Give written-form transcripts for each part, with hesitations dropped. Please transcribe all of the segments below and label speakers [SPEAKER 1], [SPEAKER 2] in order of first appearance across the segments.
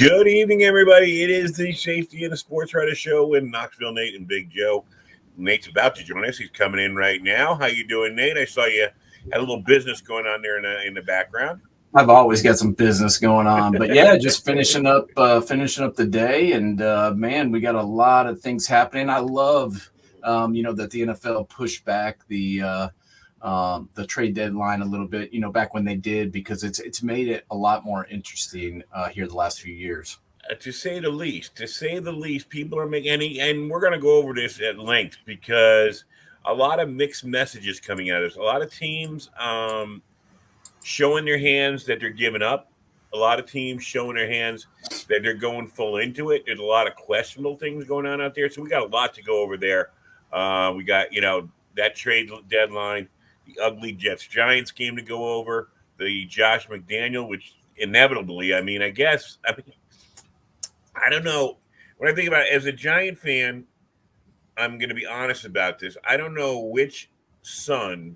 [SPEAKER 1] Good evening, everybody. It is the Safety and the Sportswriter show with Knoxville Nate and Big Joe. Nate's about to join us. He's coming in right now. How you doing, Nate? I saw you had a little business going on there in the background.
[SPEAKER 2] I've always got some business going on, but yeah, just finishing up the day, and man, we got a lot of things happening. I love, that the NFL pushed back the trade deadline a little bit, back when they did, because it's made it a lot more interesting here the last few years.
[SPEAKER 1] To say the least, people are making and we're going to go over this at length because a lot of mixed messages coming out of this. A lot of teams showing their hands that they're giving up. A lot of teams showing their hands that they're going full into it. There's a lot of questionable things going on out there. So we got a lot to go over there. We got, that trade deadline, the ugly Jets-Giants game to go over, the Josh McDaniel, which inevitably, I don't know. When I think about it, as a Giant fan, I'm going to be honest about this. I don't know which son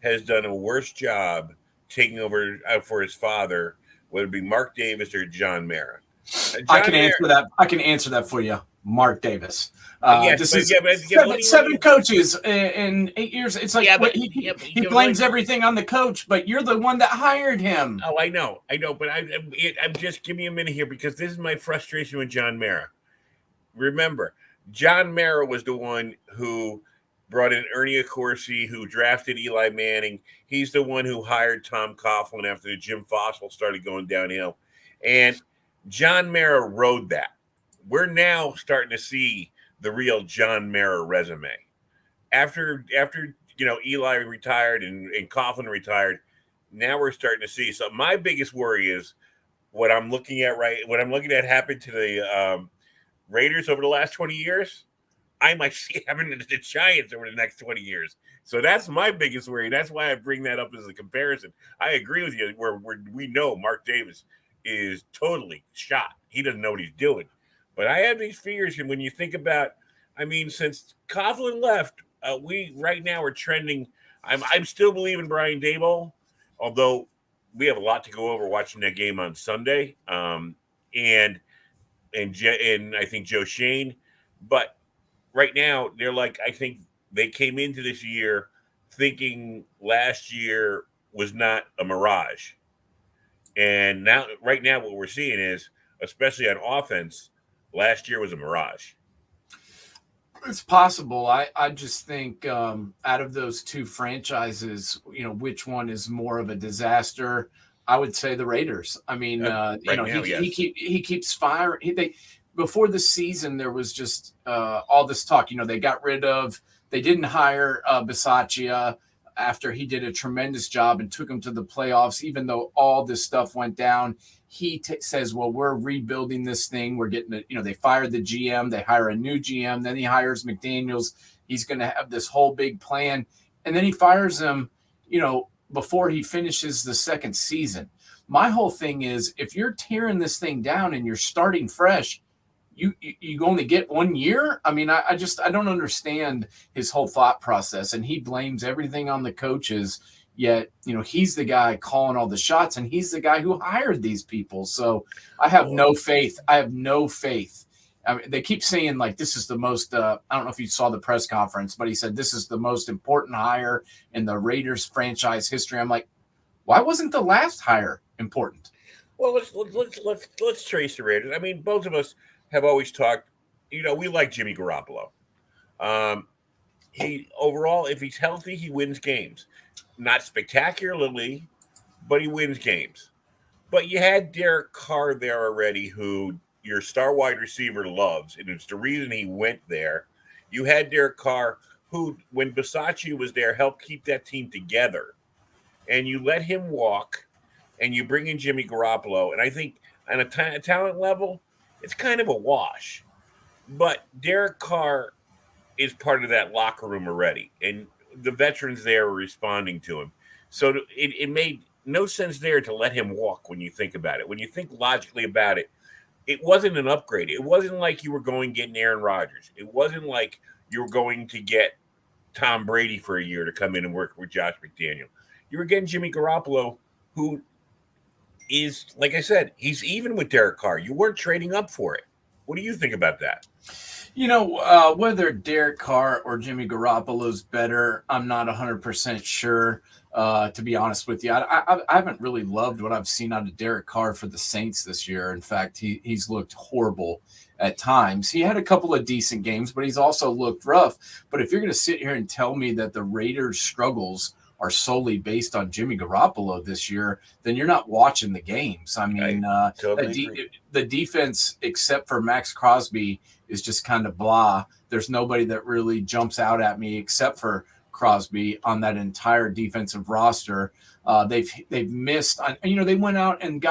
[SPEAKER 1] has done a worse job taking over for his father, whether it be Mark Davis or John Mara.
[SPEAKER 2] I can answer that for you, Mark Davis. Seven coaches in 8 years. It's like he blames everything on the coach, but you're the one that hired him.
[SPEAKER 1] Oh, I know, but I'm just give me a minute here because this is my frustration with John Mara. Remember, John Mara was the one who brought in Ernie Accorsi, who drafted Eli Manning. He's the one who hired Tom Coughlin after the Jim Fossil started going downhill. And John Mara rode that. We're now starting to see the real John Mara resume. After Eli retired and Coughlin retired, now we're starting to see. So my biggest worry is what I'm looking at happen to the Raiders over the last 20 years. I might see happen to the Giants over the next 20 years. So that's my biggest worry. That's why I bring that up as a comparison. I agree with you where we know Mark Davis is totally shot. He doesn't know what he's doing. But I have these fears, and when you think about, since Coughlin left, we right now are trending. I'm still believing Brian Daboll, although we have a lot to go over watching that game on Sunday, and I think Joe Shane, but right now they're like, I think they came into this year thinking last year was not a mirage, and right now what we're seeing is, especially on offense, last year was a mirage.
[SPEAKER 2] It's possible. I just think out of those two franchises, which one is more of a disaster? I would say the Raiders. He keeps firing. Before the season, there was just all this talk. They didn't hire Bisaccia after he did a tremendous job and took him to the playoffs, even though all this stuff went down. He says, well, we're rebuilding this thing. We're getting it. They fired the GM. They hire a new GM. Then he hires McDaniels. He's going to have this whole big plan. And then he fires him, before he finishes the second season. My whole thing is, if you're tearing this thing down and you're starting fresh, you only get 1 year. I don't understand his whole thought process. And he blames everything on the coaches. Yet, he's the guy calling all the shots, and he's the guy who hired these people. So I have no faith. They keep saying, like, this is the most I don't know if you saw the press conference, but he said this is the most important hire in the Raiders franchise history. I'm like, why wasn't the last hire important?
[SPEAKER 1] Well, let's trace the Raiders. Both of us have always talked, we like Jimmy Garoppolo. He overall, if he's healthy, he wins games. Not spectacularly, but he wins games. But you had Derek Carr there already, who your star wide receiver loves, and it's the reason he went there. You had Derek Carr, who, when Bisaccia was there, helped keep that team together. And you let him walk, and you bring in Jimmy Garoppolo. And I think on a talent level, it's kind of a wash. But Derek Carr is part of that locker room already. And the veterans there were responding to him. So it made no sense there to let him walk when you think about it. When you think logically about it, it wasn't an upgrade. It wasn't like you were going getting Aaron Rodgers. It wasn't like you were going to get Tom Brady for a year to come in and work with Josh McDaniel. You were getting Jimmy Garoppolo, who is, like I said, he's even with Derek Carr. You weren't trading up for it. What do you think about that?
[SPEAKER 2] Whether Derek Carr or Jimmy Garoppolo's better, I'm not 100% sure. To be honest with you, I haven't really loved what I've seen out of Derek Carr for the Saints this year. In fact, he's looked horrible at times. He had a couple of decent games, but he's also looked rough. But if you're going to sit here and tell me that the Raiders' struggles are solely based on Jimmy Garoppolo this year, then you're not watching the games. I mean,
[SPEAKER 1] Totally
[SPEAKER 2] the defense, except for Max Crosby, is just kind of blah. There's nobody that really jumps out at me except for Crosby on that entire defensive roster. They've missed on, they went out and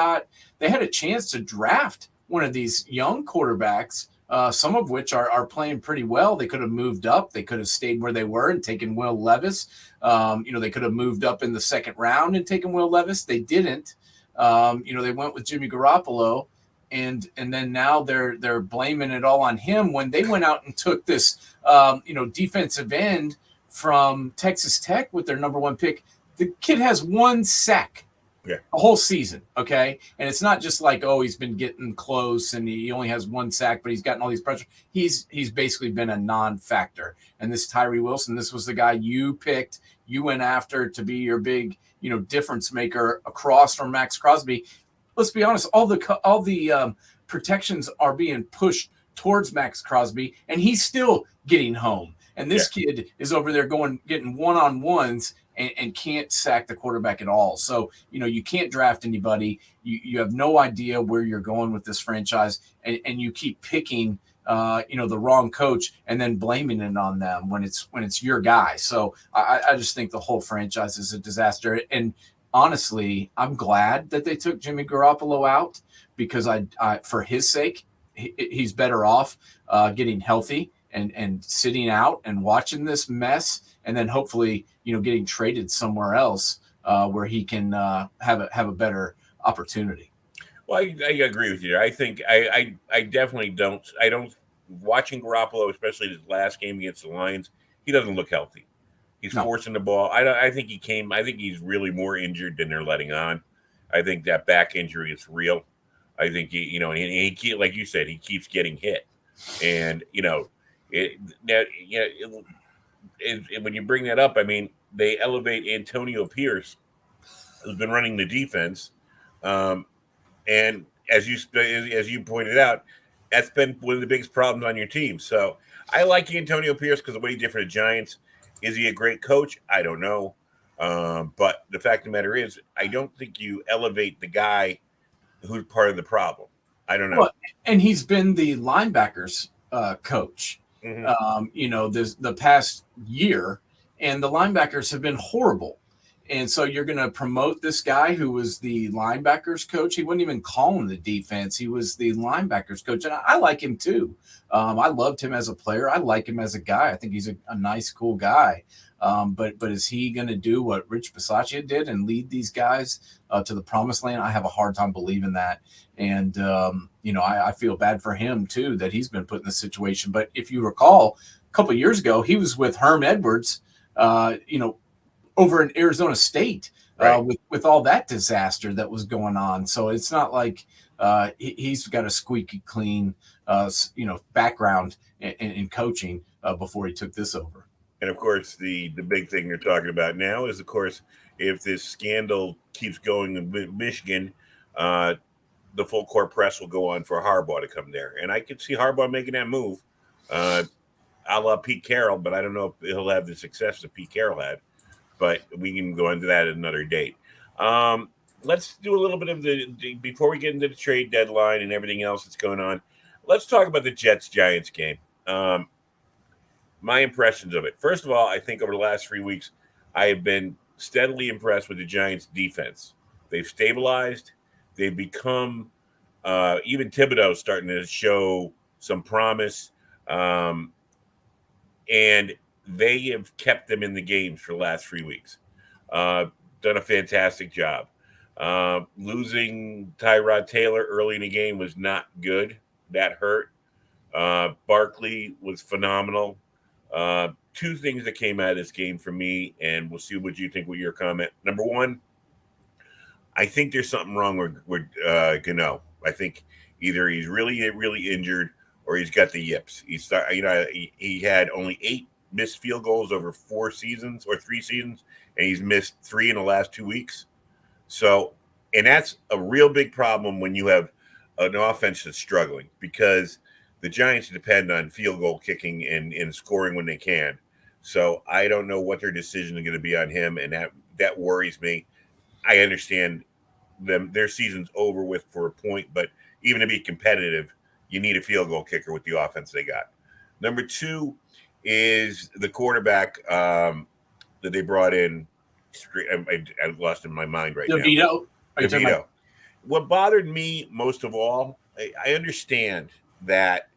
[SPEAKER 2] they had a chance to draft one of these young quarterbacks, some of which are playing pretty well. They could have moved up. They could have stayed where they were and taken Will Levis. They could have moved up in the second round and taken Will Levis. They didn't. They went with Jimmy Garoppolo. And then now they're blaming it all on him when they went out and took this, defensive end from Texas Tech with their number one pick. The kid has one sack a whole season, okay? And it's not just like, oh, he's been getting close and he only has one sack, but he's gotten all these pressure. He's basically been a non-factor. And this Tyree Wilson, this was the guy you picked, you went after to be your big, difference maker across from Max Crosby. Let's be honest, all the protections are being pushed towards Max Crosby, and he's still getting home. And this kid is over there getting one-on-ones and can't sack the quarterback at all. So, you can't draft anybody. You have no idea where you're going with this franchise, and you keep picking, the wrong coach and then blaming it on them when it's your guy. So I just think the whole franchise is a disaster. And honestly, I'm glad that they took Jimmy Garoppolo out because I for his sake, he's better off getting healthy and sitting out and watching this mess, and then hopefully, getting traded somewhere else where he can have a better opportunity.
[SPEAKER 1] Well, I agree with you. I think I definitely don't. I don't watching Garoppolo, especially his last game against the Lions. He doesn't look healthy. He's forcing the ball. I think he's really more injured than they're letting on. I think that back injury is real. I think he like you said, he keeps getting hit, and when you bring that up, I mean, they elevate Antonio Pierce, who's been running the defense, and as you pointed out, that's been one of the biggest problems on your team. So I like Antonio Pierce because of what he did for the Giants. Is he a great coach? I don't know. But the fact of the matter is, I don't think you elevate the guy who's part of the problem. I don't know.
[SPEAKER 2] Well, and he's been the linebackers coach, the past year, and the linebackers have been horrible. And so you're going to promote this guy who was the linebackers coach. He wouldn't even call him the defense. He was the linebackers coach. And I like him too. I loved him as a player. I like him as a guy. I think he's a nice, cool guy. But is he going to do what Rich Bisaccia did and lead these guys to the promised land? I have a hard time believing that. And, I feel bad for him too, that he's been put in this situation. But if you recall, a couple of years ago, he was with Herm Edwards, over in Arizona State with all that disaster that was going on. So it's not like he's got a squeaky clean, background in coaching before he took this over.
[SPEAKER 1] And of course, the big thing you're talking about now is, of course, if this scandal keeps going in Michigan, the full court press will go on for Harbaugh to come there. And I could see Harbaugh making that move, a la Pete Carroll, but I don't know if he'll have the success that Pete Carroll had. But we can go into that at another date. Let's do a little bit of before we get into the trade deadline and everything else that's going on. Let's talk about the Jets-Giants game. My impressions of it. First of all, I think over the last 3 weeks, I have been steadily impressed with the Giants' defense. They've stabilized. They've become even Thibodeau's starting to show some promise, and they have kept them in the games for the last 3 weeks. Done a fantastic job. Losing Tyrod Taylor early in the game was not good. That hurt. Barkley was phenomenal. Two things that came out of this game for me, and we'll see what you think with your comment. Number one, I think there's something wrong with Gano. I think either he's really injured or he's got the yips. He had only 8 missed field goals over 4 seasons or 3 seasons, and he's missed 3 in the last 2 weeks. So, and that's a real big problem when you have an offense that's struggling, because the Giants depend on field goal kicking and scoring when they can. So I don't know what their decision is going to be on him, and that worries me. I understand their season's over with for a point, but even to be competitive, you need a field goal kicker with the offense they got. Number 2 is the quarterback that they brought in. I lost in my mind right
[SPEAKER 2] DeVito.
[SPEAKER 1] now. DeVito. What bothered me most of all, I understand that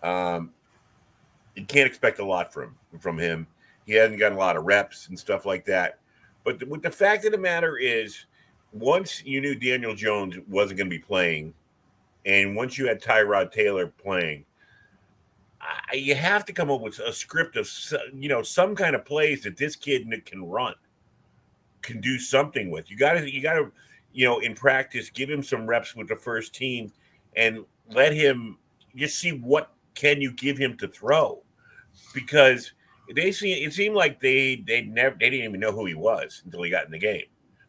[SPEAKER 1] you can't expect a lot from him. He hasn't gotten a lot of reps and stuff like that. But the fact of the matter is, once you knew Daniel Jones wasn't going to be playing, and once you had Tyrod Taylor playing, you have to come up with a script of some kind of plays that this kid can run, can do something with. You got to in practice, give him some reps with the first team, and let him just see what can you give him to throw, because it seemed like they didn't even know who he was until he got in the game,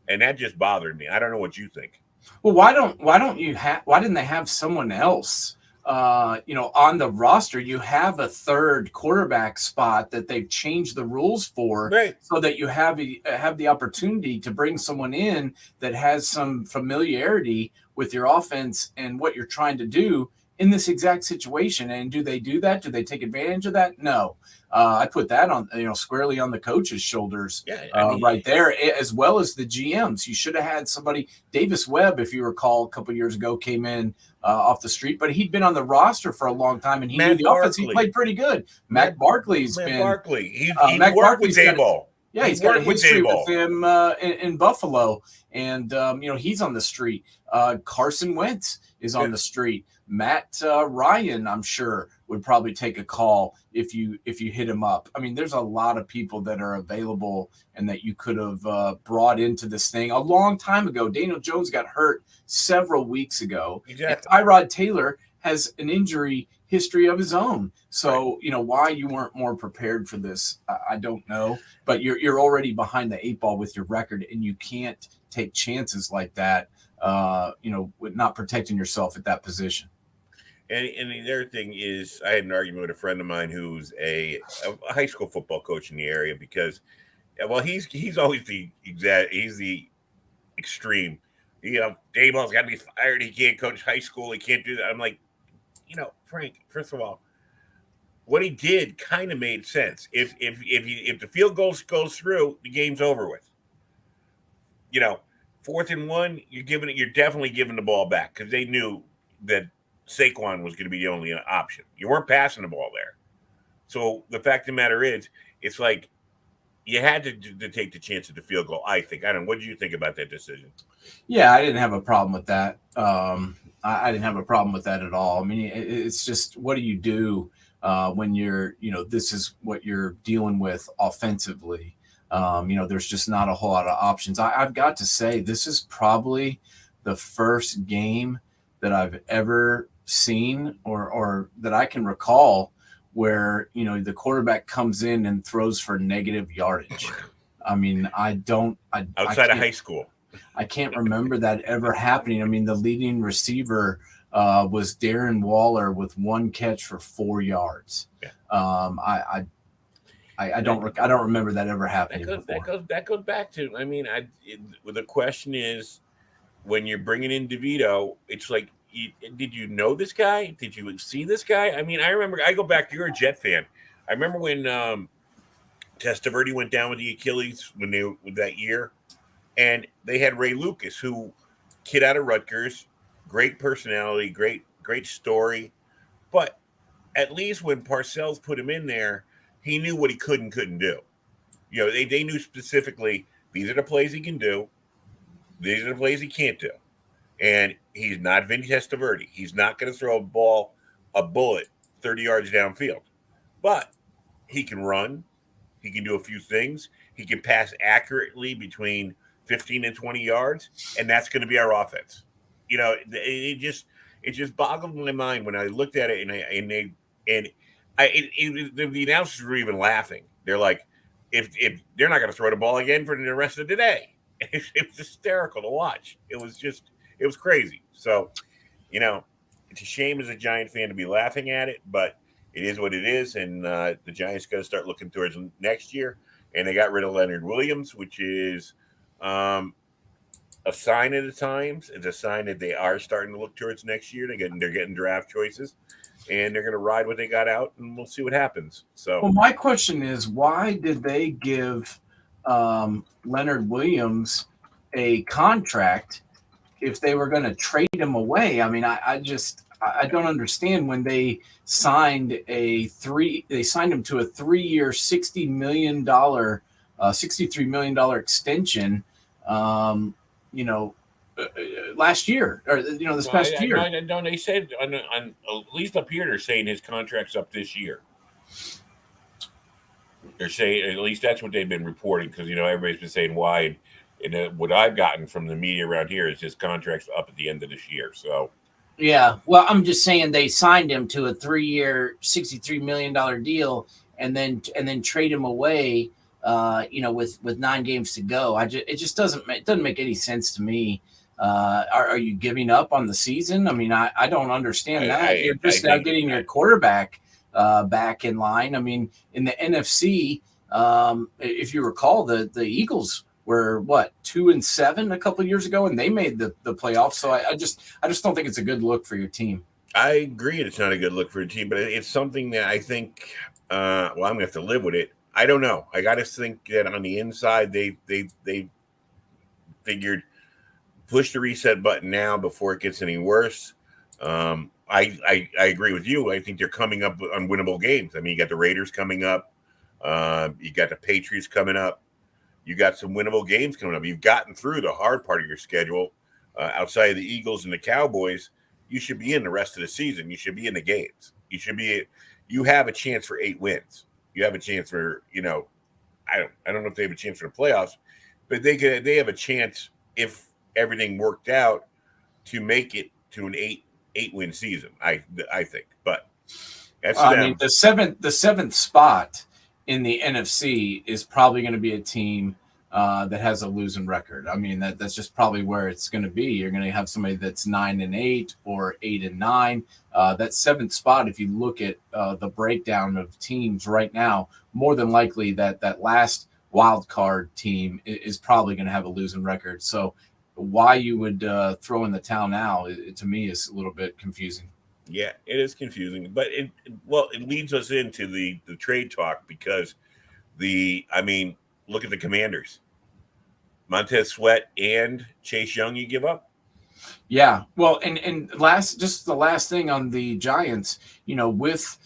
[SPEAKER 1] and that just bothered me. I don't know what you think.
[SPEAKER 2] Well, why didn't they have someone else on the roster? You have a third quarterback spot that they've changed the rules for,
[SPEAKER 1] right,
[SPEAKER 2] so that you have the opportunity to bring someone in that has some familiarity with your offense and what you're trying to do in this exact situation. And do they do that? Do they take advantage of that? No. I put that on, squarely on the coach's shoulders, right there, as well as the GMs. You should have had somebody. Davis Webb, if you recall, a couple of years ago, came in off the street, but he'd been on the roster for a long time, and he knew the offense. He played pretty good. Matt Barkley's
[SPEAKER 1] been.
[SPEAKER 2] He's
[SPEAKER 1] worked with Daboll.
[SPEAKER 2] Yeah, he's got a history with him in Buffalo, and he's on the street. Carson Wentz is on the street. Matt Ryan, I'm sure, would probably take a call if you hit him up. I mean, there's a lot of people that are available and that you could have brought into this thing a long time ago. Daniel Jones got hurt several weeks ago.
[SPEAKER 1] Exactly.
[SPEAKER 2] And Tyrod Taylor has an injury history of his own. So, why you weren't more prepared for this, I don't know. But you're already behind the 8 ball with your record, and you can't take chances like that, with not protecting yourself at that position.
[SPEAKER 1] And the other thing is, I had an argument with a friend of mine who's a high school football coach in the area, because, well, he's always the extreme. Daboll's got to be fired. He can't coach high school. He can't do that. I'm like, Frank, first of all, what he did kind of made sense. If the field goal goes through, the game's over with. 4th and 1, you're definitely giving the ball back, because they knew that Saquon was going to be the only option. You weren't passing the ball there. So the fact of the matter is, it's like you had to take the chance at the field goal, I think. I don't know. What did you think about that decision?
[SPEAKER 2] Yeah, I didn't have a problem with that. I didn't have a problem with that at all. I mean, it's just, what do you do when you're, this is what you're dealing with offensively? There's just not a whole lot of options. I've got to say, this is probably the first game that I've ever seen or that I can recall where, the quarterback comes in and throws for negative yardage. I mean, outside
[SPEAKER 1] of high school,
[SPEAKER 2] I can't remember that ever happening. I mean, the leading receiver was Darren Waller with 1 catch for 4 yards.
[SPEAKER 1] Yeah.
[SPEAKER 2] I don't remember that ever happening.
[SPEAKER 1] That goes back to, the question is, when you're bringing in DeVito, it's like, did you know this guy? Did you see this guy? I mean, I remember, I go back, you're a Jet fan. I remember when Testaverde went down with the Achilles with that year, and they had Ray Lucas, who, kid out of Rutgers, great personality, great story, but at least when Parcells put him in there, he knew what he could and couldn't do. They knew specifically, these are the plays he can do, these are the plays he can't do. And he's not Vinny Testaverde. He's not going to throw a bullet 30 yards downfield. But he can run. He can do a few things. He can pass accurately between 15 and 20 yards, and that's going to be our offense. It just boggled my mind when I looked at it, the announcers were even laughing. They're like, if they're not going to throw the ball again for the rest of the day. It was hysterical to watch. It was crazy. So, it's a shame as a Giant fan to be laughing at it, but it is what it is. And the Giants got to start looking towards next year. And they got rid of Leonard Williams, which is a sign of the times. It's a sign that they are starting to look towards next year. They're getting draft choices, and they're going to ride what they got out, and we'll see what happens. So,
[SPEAKER 2] well, my question is, why did they give Leonard Williams a contract if they were going to trade him away? I mean, I don't understand when they signed him to a 3-year, $63 million extension. Last year or this past year.
[SPEAKER 1] No, they said on at least up here they're saying his contract's up this year. They're saying, at least that's what they've been reporting, because everybody's been saying why, and what I've gotten from the media around here is his contract's up at the end of this year. So,
[SPEAKER 3] yeah, well, I'm just saying they signed him to a 3-year, $63 million deal, and then trade him away. With 9 games to go, it just doesn't make any sense to me. Are you giving up on the season? I mean, I don't understand that. You're just now getting your quarterback back in line. I mean, in the NFC, if you recall, the Eagles were 2-7 a couple of years ago, and they made the playoffs. So I just don't think it's a good look for your team.
[SPEAKER 1] I agree, it's not a good look for your team, but it's something that I think. I'm gonna have to live with it. I don't know. I got to think that on the inside, they figured push the reset button now before it gets any worse. I agree with you. I think they're coming up with unwinnable games. I mean, you got the Raiders coming up. You got the Patriots coming up. You got some winnable games coming up. You've gotten through the hard part of your schedule. Outside of the Eagles and the Cowboys, you should be in the rest of the season. You should be in the games. You have a chance for 8 wins. You have a chance for, I don't know if they have a chance for the playoffs, but they have a chance, if everything worked out, to make it to an 8-win season. I think, but that's them.
[SPEAKER 2] I mean, the seventh spot in the NFC is probably going to be a team that has a losing record. I mean, that's just probably where it's going to be. You're going to have somebody that's 9-8 or 8-9. That 7th spot, if you look at the breakdown of teams right now, more than likely that last wild card team is probably going to have a losing record. So why you would throw in the towel now, to me, is a little bit confusing.
[SPEAKER 1] Yeah, it is confusing, but it leads us into the trade talk, because look at the Commanders. Montez Sweat and Chase Young, you give up?
[SPEAKER 2] Yeah. Well, and the last thing on the Giants, with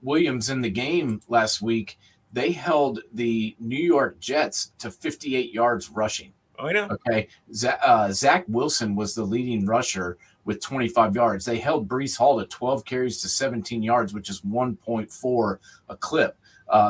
[SPEAKER 2] Williams in the game last week, they held the New York Jets to 58 yards rushing.
[SPEAKER 1] Oh, I know.
[SPEAKER 2] Okay. Zach Wilson was the leading rusher with 25 yards. They held Breece Hall to 12 carries to 17 yards, which is 1.4 a clip.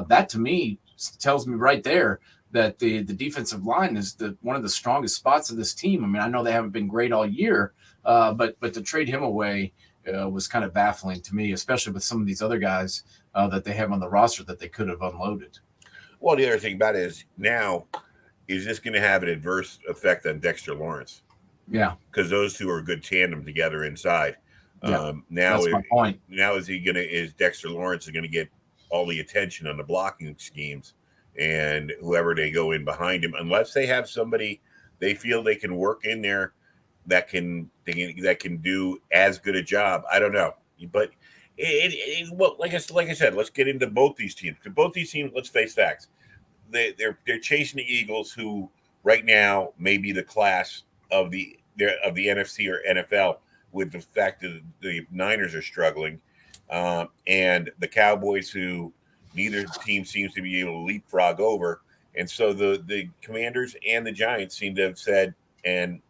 [SPEAKER 2] That to me tells me right there that the defensive line is one of the strongest spots of this team. I mean, I know they haven't been great all year, but to trade him away was kind of baffling to me, especially with some of these other guys that they have on the roster that they could have unloaded.
[SPEAKER 1] Well, the other thing about it is, now, is this going to have an adverse effect on Dexter Lawrence?
[SPEAKER 2] Yeah,
[SPEAKER 1] because those two are a good tandem together inside.
[SPEAKER 2] Yeah,
[SPEAKER 1] now,
[SPEAKER 2] that's my point.
[SPEAKER 1] Now, is Dexter Lawrence going to get all the attention on the blocking schemes, and whoever they go in behind him, unless they have somebody they feel they can work in there that can do as good a job? I don't know, but like I said, let's get into both these teams. Both these teams, let's face facts. They're chasing the Eagles, who right now may be the class of the NFC or NFL, with the fact that the Niners are struggling, and the Cowboys, who neither team seems to be able to leapfrog over. And so the Commanders and the Giants seem to have said, and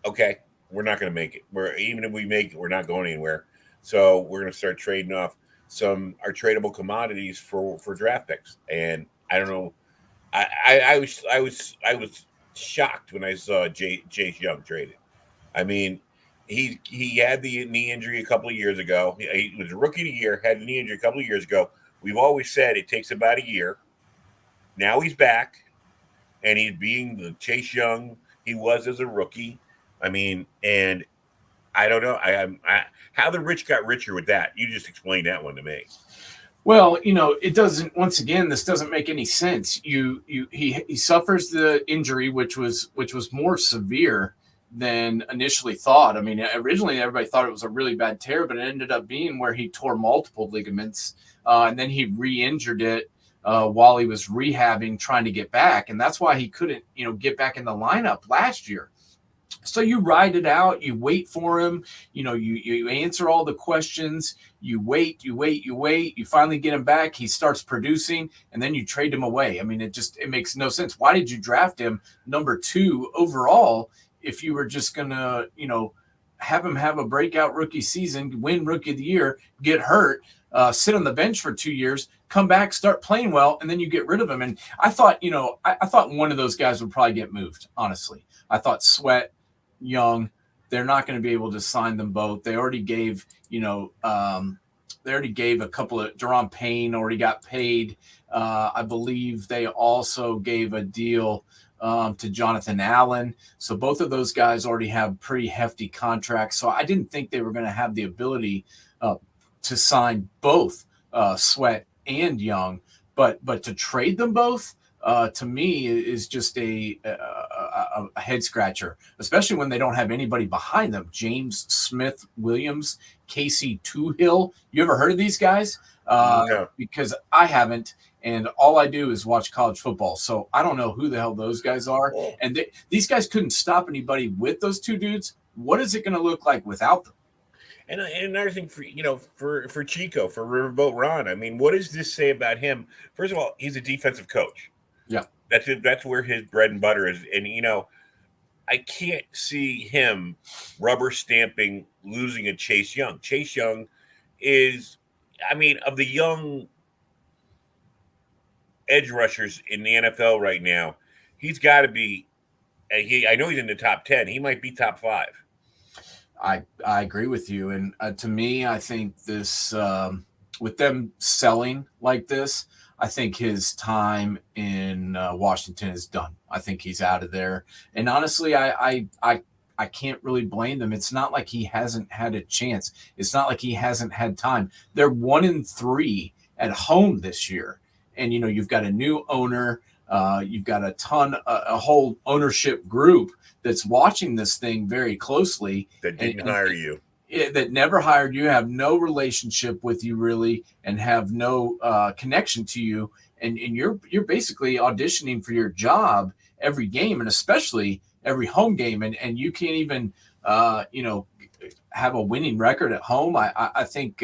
[SPEAKER 1] okay, we're not going to make it. Even if we make it, we're not going anywhere. So we're going to start trading off our tradable commodities for draft picks. And I don't know. I was shocked when I saw Chase Young traded. I mean, he had the knee injury a couple of years ago. He was a rookie of the year, had a knee injury a couple of years ago. We've always said it takes about a year. Now he's back, and he's being the Chase Young he was as a rookie. I mean, and I don't know. How the rich got richer with that. You just explained that one to me.
[SPEAKER 2] Well, it doesn't. Once again, this doesn't make any sense. He suffers the injury, which was more severe than initially thought. I mean, originally everybody thought it was a really bad tear, but it ended up being where he tore multiple ligaments, and then he re-injured it while he was rehabbing, trying to get back, and that's why he couldn't, get back in the lineup last year. So you ride it out, you wait for him, you answer all the questions, you wait, you finally get him back, he starts producing, and then you trade him away. I mean, it makes no sense. Why did you draft him number 2 overall if you were just gonna, have him have a breakout rookie season, win rookie of the year, get hurt, sit on the bench for 2 years, come back, start playing well, and then you get rid of him? And I thought, I thought one of those guys would probably get moved, honestly. I thought Sweat, Young, they're not going to be able to sign them both. They already gave, a couple of, Jerome Payne already got paid. I believe they also gave a deal to Jonathan Allen. So both of those guys already have pretty hefty contracts. So I didn't think they were going to have the ability to sign both Sweat and Young, but to trade them both, to me, is just a head scratcher, especially when they don't have anybody behind them. James Smith Williams, Casey Toohill. You ever heard of these guys?
[SPEAKER 1] No.
[SPEAKER 2] Because I haven't, and all I do is watch college football, so I don't know who the hell those guys are. And these guys couldn't stop anybody with those two dudes. What is it going to look like without them?
[SPEAKER 1] And another thing for Chico, for Riverboat Ron, I mean, what does this say about him? First of all, he's a defensive coach.
[SPEAKER 2] Yeah.
[SPEAKER 1] That's where his bread and butter is. And, I can't see him rubber stamping losing a Chase Young. Chase Young is, of the young edge rushers in the NFL right now, he's got to be, I know he's in the top 10. He might be top 5.
[SPEAKER 2] I agree with you. And to me, I think this, with them selling like this, I think his time in Washington is done. I think he's out of there. And honestly, I can't really blame them. It's not like he hasn't had a chance. It's not like he hasn't had time. They're 1-3 at home this year. And, you've got a new owner. You've got a whole ownership group that's watching this thing very closely.
[SPEAKER 1] That didn't hire you.
[SPEAKER 2] That never hired you, have no relationship with you really, and have no connection to you, and you're basically auditioning for your job every game, and especially every home game, and you can't even have a winning record at home. I think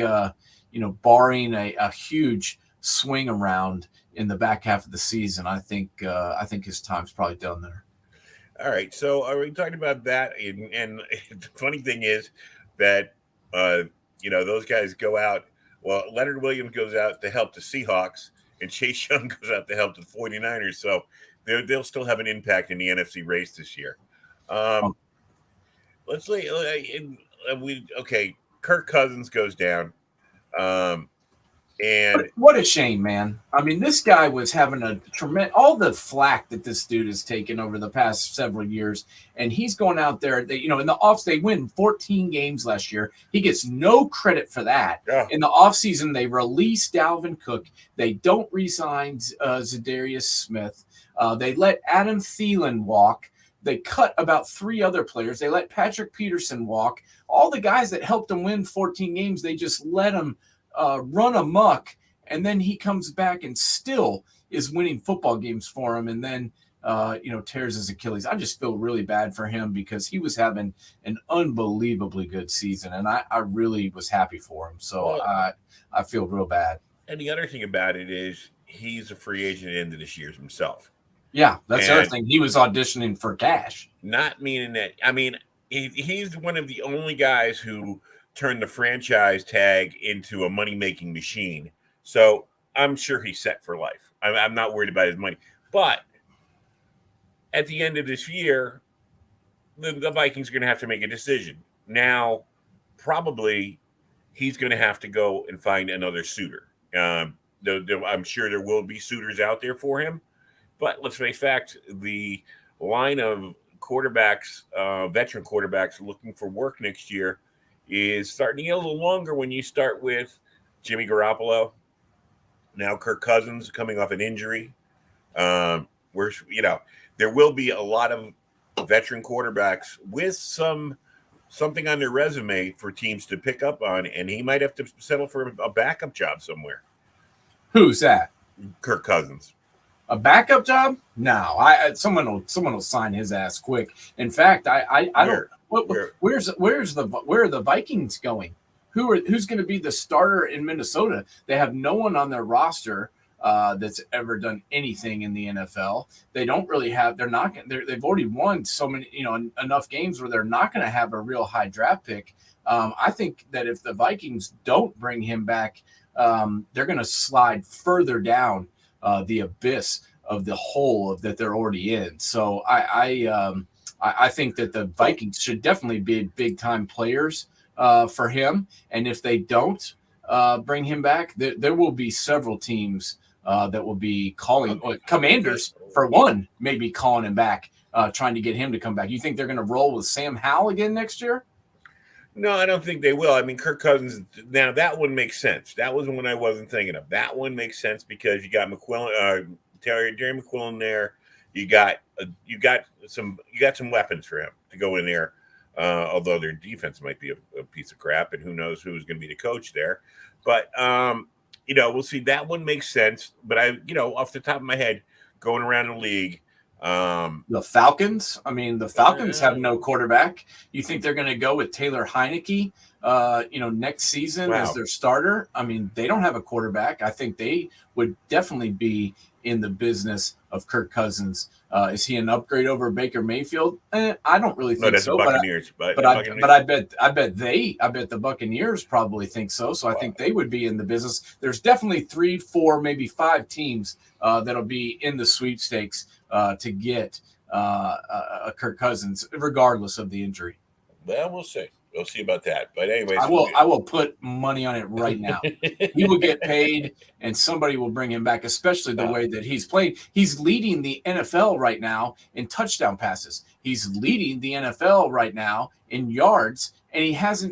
[SPEAKER 2] barring a huge swing around in the back half of the season, I think his time's probably done there.
[SPEAKER 1] All right, so are we talking about that? And the funny thing is that those guys go out. Well, Leonard Williams goes out to help the Seahawks, and Chase Young goes out to help the 49ers. So they'll still have an impact in the NFC race this year. Let's say Kirk Cousins goes down. And
[SPEAKER 2] what a shame, man. I mean, this guy was having a tremendous, all the flack that this dude has taken over the past several years. And he's going out there, in the offs, they win 14 games last year. He gets no credit for that.
[SPEAKER 1] Yeah.
[SPEAKER 2] In the offseason, they released Dalvin Cook. They don't re-sign Zadarius Smith. They let Adam Thielen walk. They cut about 3 other players. They let Patrick Peterson walk. All the guys that helped them win 14 games, they just let them run amok, and then he comes back and still is winning football games for him, and then tears his Achilles. I just feel really bad for him because he was having an unbelievably good season, and I really was happy for him. So I feel real bad.
[SPEAKER 1] And the other thing about it is he's a free agent at the end of this year himself.
[SPEAKER 2] Yeah, that's the other thing. He was auditioning for cash.
[SPEAKER 1] Not meaning that. I mean, he's one of the only guys who turn the franchise tag into a money-making machine. So I'm sure he's set for life. I'm not worried about his money. But at the end of this year, the Vikings are going to have to make a decision. Now, probably he's going to have to go and find another suitor. I'm sure there will be suitors out there for him, but let's face facts, the line of quarterbacks, veteran quarterbacks looking for work next year is starting to get a little longer when you start with Jimmy Garoppolo, now Kirk Cousins coming off an injury. Where, there will be a lot of veteran quarterbacks with something on their resume for teams to pick up on, and he might have to settle for a backup job somewhere.
[SPEAKER 2] Who's that?
[SPEAKER 1] Kirk Cousins.
[SPEAKER 2] A backup job? No, someone will sign his ass quick. In fact, I don't. Where are the Vikings going? Who's going to be the starter in Minnesota? They have no one on their roster that's ever done anything in the NFL. They don't really have. They've already won so many, enough games where they're not going to have a real high draft pick. I think that if the Vikings don't bring him back, they're going to slide further down the abyss of the hole that they're already in. So I think that the Vikings should definitely be big time players for him. And if they don't bring him back, there will be several teams that will be calling, Commanders for one, maybe calling him back, trying to get him to come back. You think they're going to roll with Sam Howell again next year?
[SPEAKER 1] No, I don't think they will. I mean, Kirk Cousins, now that one makes sense. That was one I wasn't thinking of. That one makes sense because you got Jerry McQuillan there. You got some weapons for him to go in there. Although their defense might be a piece of crap, and who knows who's going to be the coach there. But we'll see. That one makes sense. But off the top of my head, going around the league,
[SPEAKER 2] the Falcons. I mean, the Falcons have no quarterback. You think they're going to go with Taylor Heineke, next season as their starter? I mean, they don't have a quarterback. I think they would definitely be in the business of Kirk Cousins. Is he an upgrade over Baker Mayfield? I don't really think so.
[SPEAKER 1] Buccaneers,
[SPEAKER 2] but I bet the Buccaneers probably think so. So I think they would be in the business. There's definitely 3, 4, maybe 5 teams that'll be in the sweepstakes to get a Kirk Cousins, regardless of the injury.
[SPEAKER 1] Well, we'll see. We'll see about that. But anyways,
[SPEAKER 2] I will put money on it right now. He will get paid, and somebody will bring him back, especially the way that he's played. He's leading the NFL right now in touchdown passes. He's leading the NFL right now in yards, and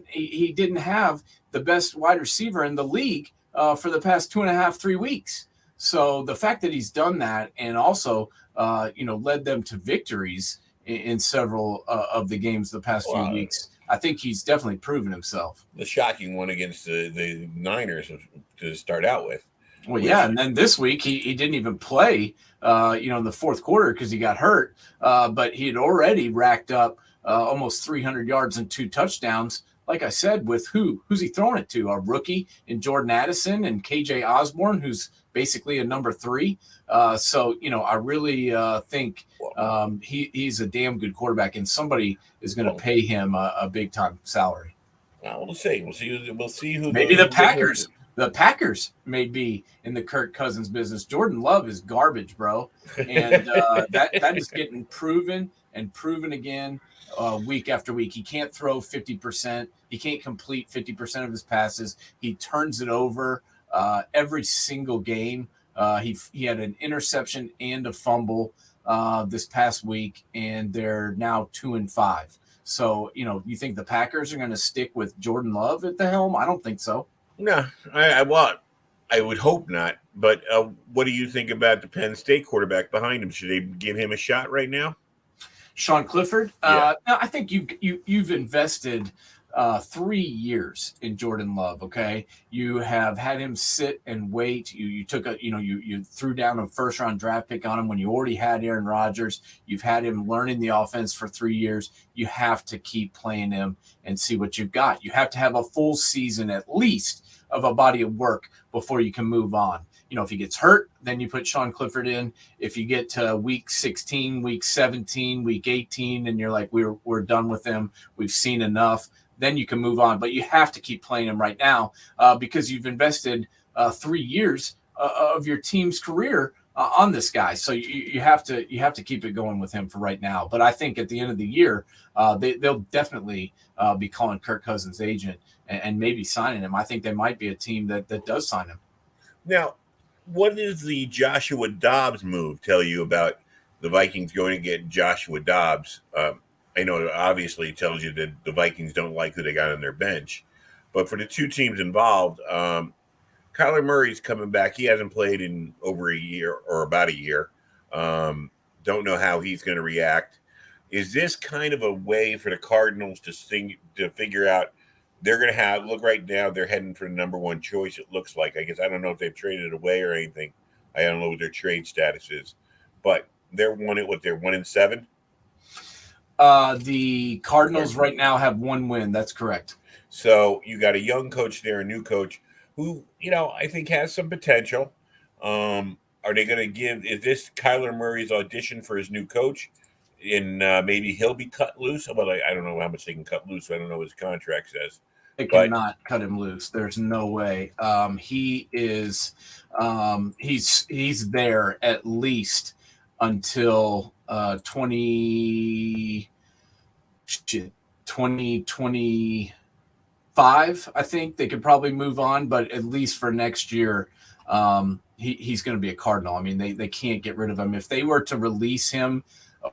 [SPEAKER 2] he didn't have the best wide receiver in the league for the past 2.5, 3 weeks. So the fact that he's done that and also led them to victories in several of the games the past few weeks, I think he's definitely proven himself.
[SPEAKER 1] The shocking one against the Niners to start out with.
[SPEAKER 2] Well, yeah, and then this week he didn't even play, in the fourth quarter because he got hurt. But he had already racked up almost 300 yards and 2 touchdowns. Like I said, with who's he throwing it to? A rookie in Jordan Addison and KJ Osborne, who's basically a number 3. So I really think he's a damn good quarterback, and somebody is going to pay him a big time salary.
[SPEAKER 1] Well, we'll see. We'll see who.
[SPEAKER 2] Maybe the Packers. The Packers may be in the Kirk Cousins business. Jordan Love is garbage, bro, and that is getting proven and proven again. Week after week, he can't throw 50%. He can't complete 50% of his passes. He turns it over every single game. He had an interception and a fumble this past week, and they're now 2-5. So you think the Packers are going to stick with Jordan Love at the helm? I don't think so.
[SPEAKER 1] No, I would hope not. But what do you think about the Penn State quarterback behind him? Should they give him a shot right now?
[SPEAKER 2] Sean Clifford.
[SPEAKER 1] Yeah.
[SPEAKER 2] I think you've invested 3 years in Jordan Love. Okay, you have had him sit and wait. You took you threw down a first round draft pick on him when you already had Aaron Rodgers. You've had him learning the offense for 3 years. You have to keep playing him and see what you've got. You have to have a full season at least of a body of work before you can move on. If he gets hurt, then you put Sean Clifford in. If you get to week 16, week 17, week 18, and you're like, we're done with him, we've seen enough, then you can move on. But you have to keep playing him right now because you've invested 3 years of your team's career on this guy. So you have to keep it going with him for right now. But I think at the end of the year, they'll definitely be calling Kirk Cousins' agent and maybe signing him. I think they might be a team that does sign him.
[SPEAKER 1] Now, what does the Joshua Dobbs move tell you about the Vikings going to get Joshua Dobbs? I know obviously it tells you that the Vikings don't like who they got on their bench, but for the two teams involved, Kyler Murray's coming back. He hasn't played in over a year or about a year. Don't know how he's going to react. Is this kind of a way for the Cardinals to figure out they're going to look right now, they're heading for the number one choice, it looks like. I guess I don't know if they've traded it away or anything. I don't know what their trade status is. But they're 1-7?
[SPEAKER 2] The Cardinals right now have one win. That's correct.
[SPEAKER 1] So you got a young coach there, a new coach who, I think has some potential. Are they going to is this Kyler Murray's audition for his new coach? And maybe he'll be cut loose. Well, I don't know how much they can cut loose. I don't know what his contract says.
[SPEAKER 2] They cannot cut him loose. There's no way. He is he's there at least until 2025. I think they could probably move on, but at least for next year, he's going to be a Cardinal. I mean, they can't get rid of him. If they were to release him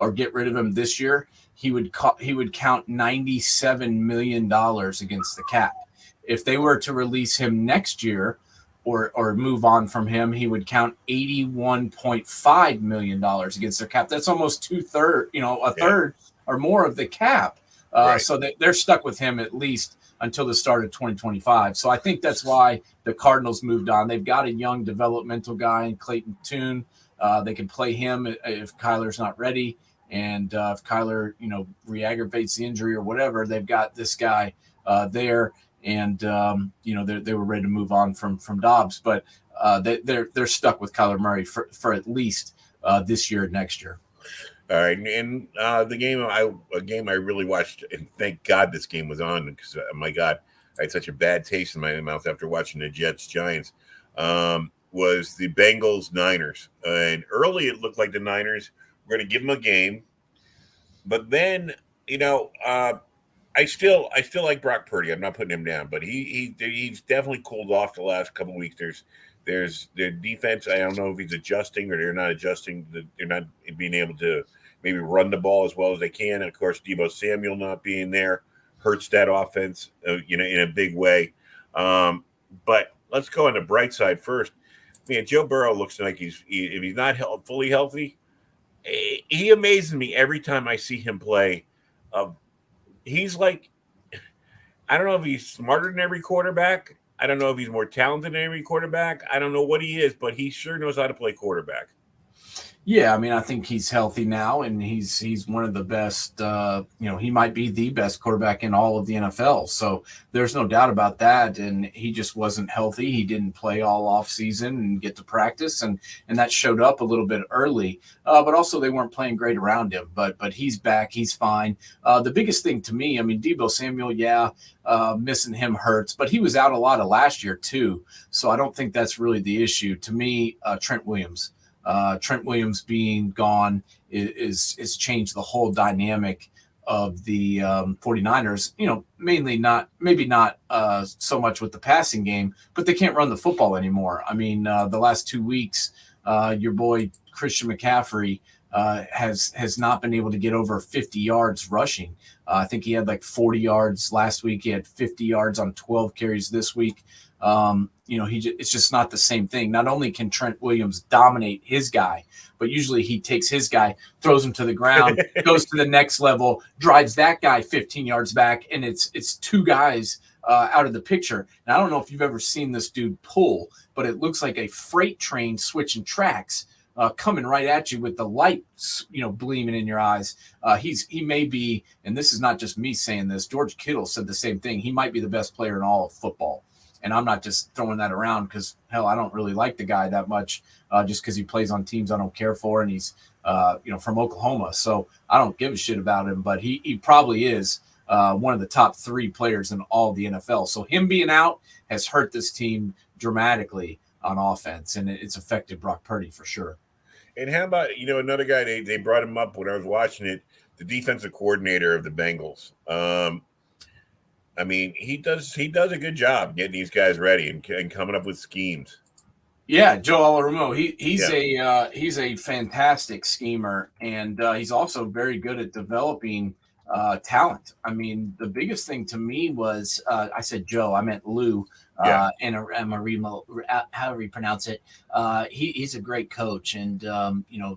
[SPEAKER 2] or get rid of him this year, he would count $97 million against the cap. If they were to release him next year or move on from him, he would count $81.5 million against their cap. That's almost a third or more of the cap.
[SPEAKER 1] Right.
[SPEAKER 2] So they're stuck with him at least until the start of 2025. So I think that's why the Cardinals moved on. They've got a young developmental guy in Clayton Tune. They can play him if Kyler's not ready. And if Kyler, re-aggravates the injury or whatever, they've got this guy there. And, they were ready to move on from Dobbs. But they're stuck with Kyler Murray for at least this year and next year.
[SPEAKER 1] All right. And the game I really watched, and thank God this game was on because, my God, I had such a bad taste in my mouth after watching the Jets-Giants, was the Bengals-Niners. And early it looked like the Niners – we're going to give him a game, but then I still like Brock Purdy. I'm not putting him down, but he's definitely cooled off the last couple of weeks. There's their defense. I don't know if he's adjusting or they're not adjusting. They're not being able to maybe run the ball as well as they can. And of course, Deebo Samuel not being there hurts that offense, in a big way. But let's go on the bright side first. Man, Joe Burrow looks like if he's not fully healthy. He amazes me every time I see him play. He's like, I don't know if he's smarter than every quarterback. I don't know if he's more talented than every quarterback. I don't know what he is, but he sure knows how to play quarterback.
[SPEAKER 2] Yeah, I mean, I think he's healthy now, and he's one of the best. He might be the best quarterback in all of the NFL. So there's no doubt about that. And he just wasn't healthy. He didn't play all off season and get to practice, and that showed up a little bit early. But also they weren't playing great around him. But he's back. He's fine. The biggest thing to me, I mean, Deebo Samuel, missing him hurts, but he was out a lot of last year too. So I don't think that's really the issue. To me, Trent Williams being gone is changed the whole dynamic of the 49ers, maybe not so much with the passing game, but they can't run the football anymore. I mean, the last 2 weeks, your boy Christian McCaffrey has not been able to get over 50 yards rushing. I think he had like 40 yards last week. He had 50 yards on 12 carries this week. It's just not the same thing. Not only can Trent Williams dominate his guy, but usually he takes his guy, throws him to the ground, goes to the next level, drives that guy 15 yards back, and it's two guys out of the picture. And I don't know if you've ever seen this dude pull, but it looks like a freight train switching tracks. Coming right at you with the lights, gleaming in your eyes. He may be, and this is not just me saying this, George Kittle said the same thing. He might be the best player in all of football. And I'm not just throwing that around because, hell, I don't really like the guy that much just because he plays on teams I don't care for. And he's, from Oklahoma. So I don't give a shit about him, but he probably is one of the top 3 players in all the NFL. So him being out has hurt this team dramatically on offense, and it's affected Brock Purdy for sure.
[SPEAKER 1] And how about another guy they brought him up when I was watching it, the defensive coordinator of the Bengals. I mean, he does a good job getting these guys ready and coming up with schemes.
[SPEAKER 2] Yeah, Joe Alarimo. He's a fantastic schemer, and he's also very good at developing talent. I mean, the biggest thing to me was I said Joe, I meant Lou. And Amarimo, however you pronounce it. He's a great coach, and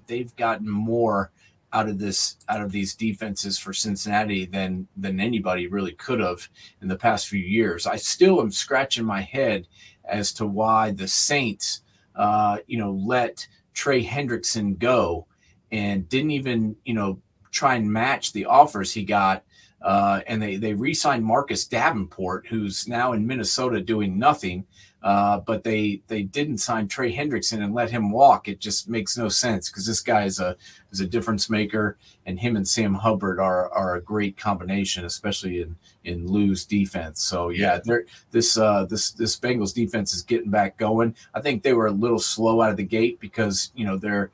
[SPEAKER 2] they've gotten more out of these defenses for Cincinnati than anybody really could have in the past few years. I still am scratching my head as to why the Saints, let Trey Hendrickson go and didn't even, try and match the offers he got. And they re-signed Marcus Davenport, who's now in Minnesota doing nothing. But they didn't sign Trey Hendrickson and let him walk. It just makes no sense because this guy is a difference maker, and him and Sam Hubbard are a great combination, especially in Lou's defense. So this Bengals defense is getting back going. I think they were a little slow out of the gate because their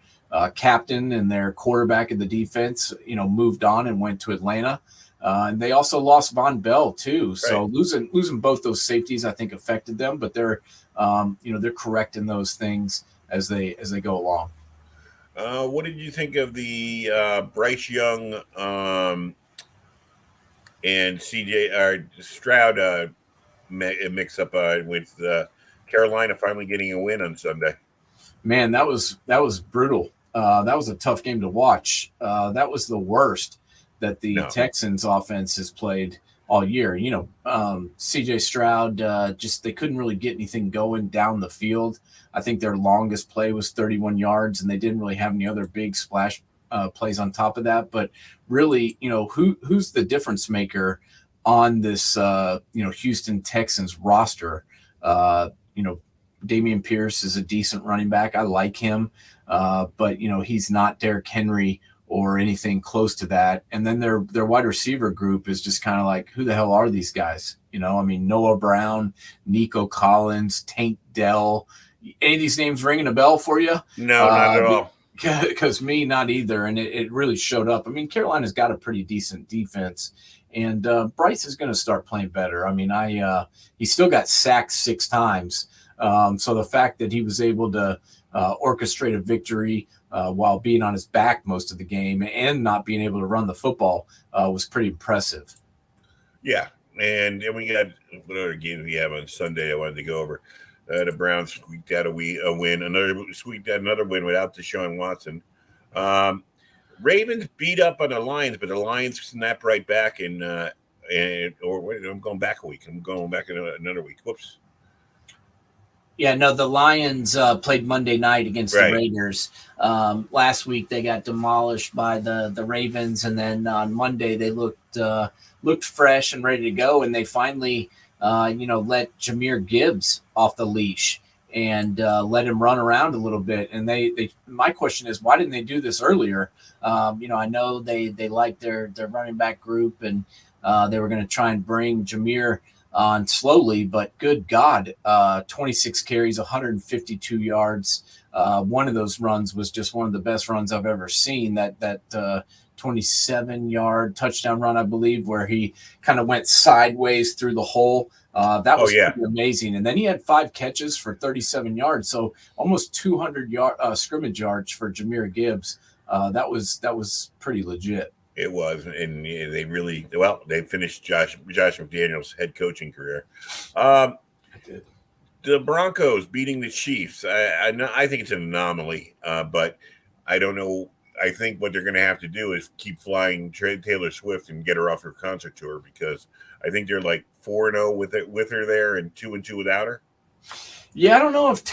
[SPEAKER 2] captain and their quarterback in the defense moved on and went to Atlanta. And they also lost Von Bell too. So losing both those safeties, I think, affected them. But they're correcting those things as they go along.
[SPEAKER 1] What did you think of the Bryce Young and CJ Stroud mix up with Carolina finally getting a win on Sunday?
[SPEAKER 2] Man, that was brutal. That was a tough game to watch. That was the worst that the Texans offense has played all year. CJ Stroud, they couldn't really get anything going down the field. I think their longest play was 31 yards, and they didn't really have any other big splash plays on top of that. But really, who's the difference maker on this, Houston Texans roster? Damian Pierce is a decent running back. I like him, but he's not Derrick Henry or anything close to that. And then their wide receiver group is just kind of like, who the hell are these guys? Noah Brown, Nico Collins, Tank Dell. Any of these names ringing a bell for you?
[SPEAKER 1] No, not at all.
[SPEAKER 2] Because me, not either. And it really showed up. Carolina's got a pretty decent defense. And Bryce is going to start playing better. He still got sacked 6 times. So the fact that he was able to orchestrate a victory while being on his back most of the game and not being able to run the football was pretty impressive.
[SPEAKER 1] Yeah, and we got what other games we have on Sunday I wanted to go over. The Browns squeaked out a win. Another win without Deshaun Watson. Ravens beat up on the Lions, but the Lions snapped right back I'm going back a week. I'm going back another week. Whoops.
[SPEAKER 3] Yeah, no, the Lions played Monday night against the Raiders. Last week they got demolished by the Ravens, and then on Monday they looked fresh and ready to go, and they finally let Jahmyr Gibbs off the leash and let him run around a little bit. And they my question is, why didn't they do this earlier? I know they liked their running back group, and they were going to try and bring Jahmyr on slowly, but good God, 26 carries, 152 yards. One of those runs was just one of the best runs I've ever seen. That 27-yard touchdown run, I believe, where he kind of went sideways through the hole. That was pretty amazing. And then he had 5 catches for 37 yards, so almost 200 scrimmage yards for Jahmyr Gibbs. That was pretty legit.
[SPEAKER 1] It was, and they finished Josh McDaniels' head coaching career. The Broncos beating the Chiefs. I think it's an anomaly, but I don't know. I think what they're going to have to do is keep flying Taylor Swift and get her off her concert tour, because I think they're like 4-0 with her there and 2-2 without her.
[SPEAKER 2] Yeah, I don't know if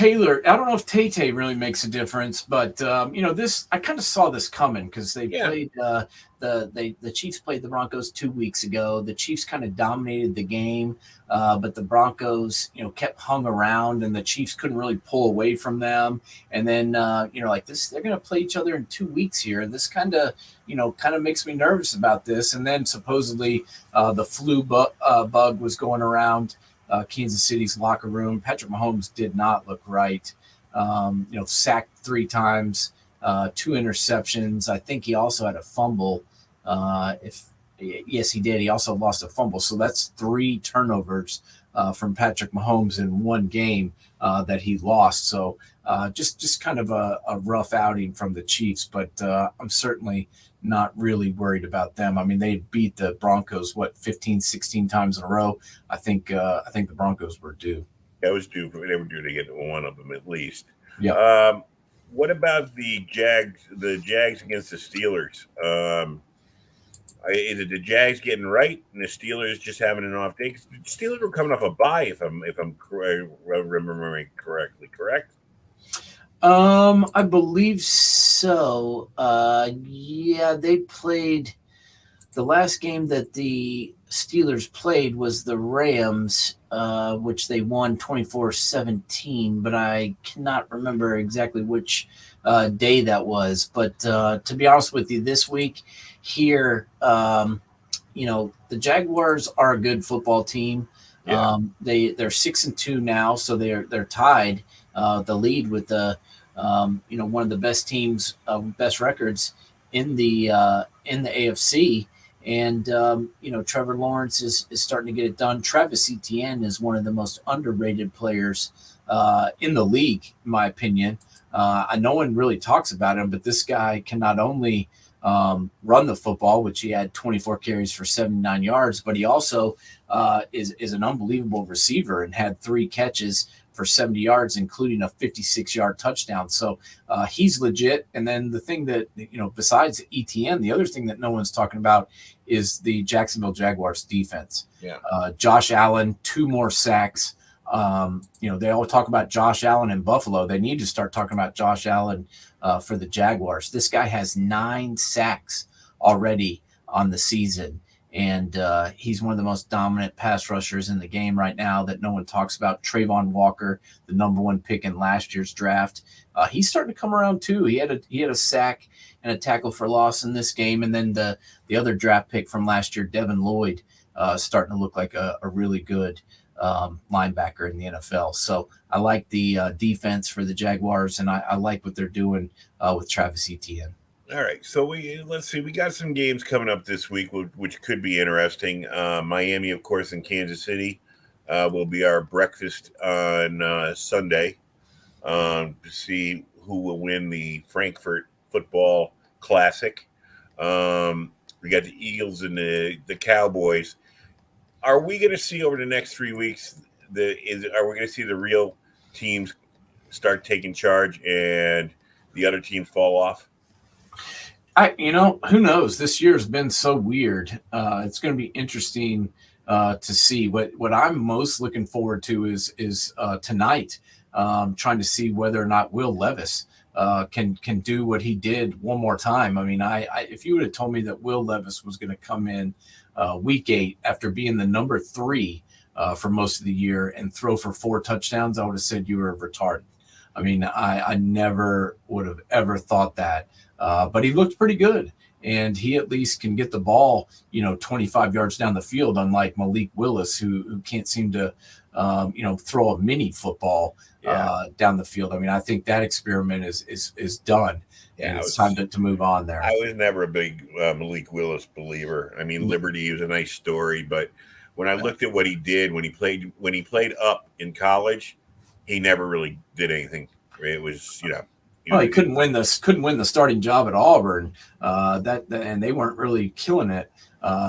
[SPEAKER 2] Tay-Tay really makes a difference, but this, I kind of saw this coming because they played the Chiefs played the Broncos 2 weeks ago. The Chiefs kind of dominated the game, but the Broncos, kept hung around, and the Chiefs couldn't really pull away from them. And then, like this, they're going to play each other in 2 weeks here. This kind of makes me nervous about this. And then supposedly the flu bug was going around Kansas City's locker room. Patrick Mahomes did not look right. Sacked 3 times.
[SPEAKER 3] 2 interceptions. I think he also had a fumble. Yes, he did. He also lost a fumble. So that's 3 turnovers from Patrick Mahomes in one game that he lost. So just kind of a rough outing from the Chiefs, but I'm certainly not really worried about them. I mean, they beat the Broncos, 15, 16 times in a row. I think the Broncos were due.
[SPEAKER 1] That was due. They were due to get one of them at least.
[SPEAKER 3] Yeah.
[SPEAKER 1] What about the Jags? The Jags against the Steelers. Is it the Jags getting right and the Steelers just having an off day? 'Cause the Steelers were coming off a bye, if I'm remembering correctly. Correct?
[SPEAKER 3] I believe so. Yeah, they played the last game that the Steelers played was the Rams, which they won 24-17, but I cannot remember exactly which day that was. But to be honest with you, this week here, the Jaguars are a good football team.
[SPEAKER 1] Yeah.
[SPEAKER 3] They're 6-2 now, so they're tied the lead with the one of the best teams, best records in the AFC. And Trevor Lawrence is starting to get it done. Travis Etienne is one of the most underrated players in the league, in my opinion. No one really talks about him, but this guy can not only run the football, which he had 24 carries for 79 yards, but he also is an unbelievable receiver and had 3 catches for 70 yards, including a 56-yard touchdown. So he's legit. And then the thing that, besides ETN, the other thing that no one's talking about is the Jacksonville Jaguars defense.
[SPEAKER 1] Yeah.
[SPEAKER 3] Josh Allen, 2 more sacks. They all talk about Josh Allen in Buffalo. They need to start talking about Josh Allen for the Jaguars. This guy has 9 sacks already on the season. And he's one of the most dominant pass rushers in the game right now that no one talks about. Trayvon Walker, the number 1 pick in last year's draft. He's starting to come around too. He had a sack and a tackle for loss in this game. And then the other draft pick from last year, Devin Lloyd, starting to look like a really good linebacker in the NFL. So I like the defense for the Jaguars, and I like what they're doing with Travis Etienne.
[SPEAKER 1] All right, so let's see. We got some games coming up this week, which could be interesting. Miami, of course, and Kansas City will be our breakfast on Sunday to see who will win the Frankfurt Football Classic. We got the Eagles and the Cowboys. Are we going to see over the next 3 weeks? Are we going to see the real teams start taking charge and the other teams fall off?
[SPEAKER 3] Who knows? This year's been so weird. It's going to be interesting to see. What I'm most looking forward to is tonight, trying to see whether or not Will Levis can do what he did one more time. I mean, if you would have told me that Will Levis was going to come in week 8 after being the number 3 for most of the year and throw for 4 touchdowns, I would have said you were retarded. I mean, I never would have ever thought that. But he looked pretty good, and he at least can get the ball, 25 yards down the field, unlike Malik Willis, who can't seem to, throw a mini football down the field. I mean, I think that experiment is done, and it's time to move on there.
[SPEAKER 1] I was never a big Malik Willis believer. I mean, Liberty was a nice story, but when I looked at what he did when he played up in college, he never really did anything. It was,
[SPEAKER 3] Well, he couldn't win the starting job at Auburn. And they weren't really killing it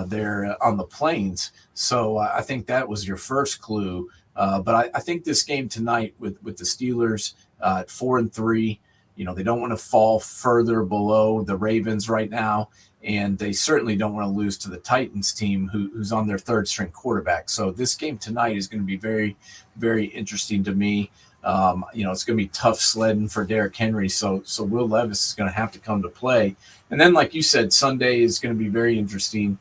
[SPEAKER 3] there on the Plains. So I think that was your first clue. But I think this game tonight with the Steelers at 4-3, they don't want to fall further below the Ravens right now, and they certainly don't want to lose to the Titans team who's on their 3rd string quarterback. So this game tonight is going to be very, very interesting to me. It's going to be tough sledding for Derrick Henry. So Will Levis is going to have to come to play. And then, like you said, Sunday is going to be very interesting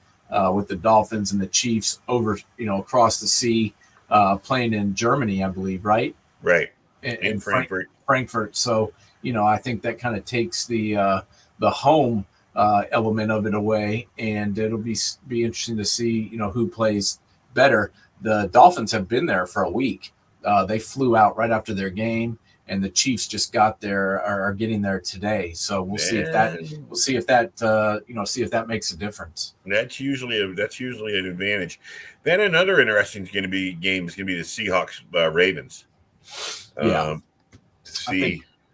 [SPEAKER 3] with the Dolphins and the Chiefs over, across the sea, playing in Germany, I believe, right?
[SPEAKER 1] Right.
[SPEAKER 3] In
[SPEAKER 1] Frankfurt.
[SPEAKER 3] Frankfurt. So, I think that kind of takes the home element of it away, and it'll be interesting to see, who plays better. The Dolphins have been there for a week. They flew out right after their game,
[SPEAKER 2] and the Chiefs just got there, are getting there today. So we'll see if that see if that makes a difference.
[SPEAKER 1] That's usually an advantage. Then another interesting game is going to be the Seahawks Ravens.
[SPEAKER 2] Yeah,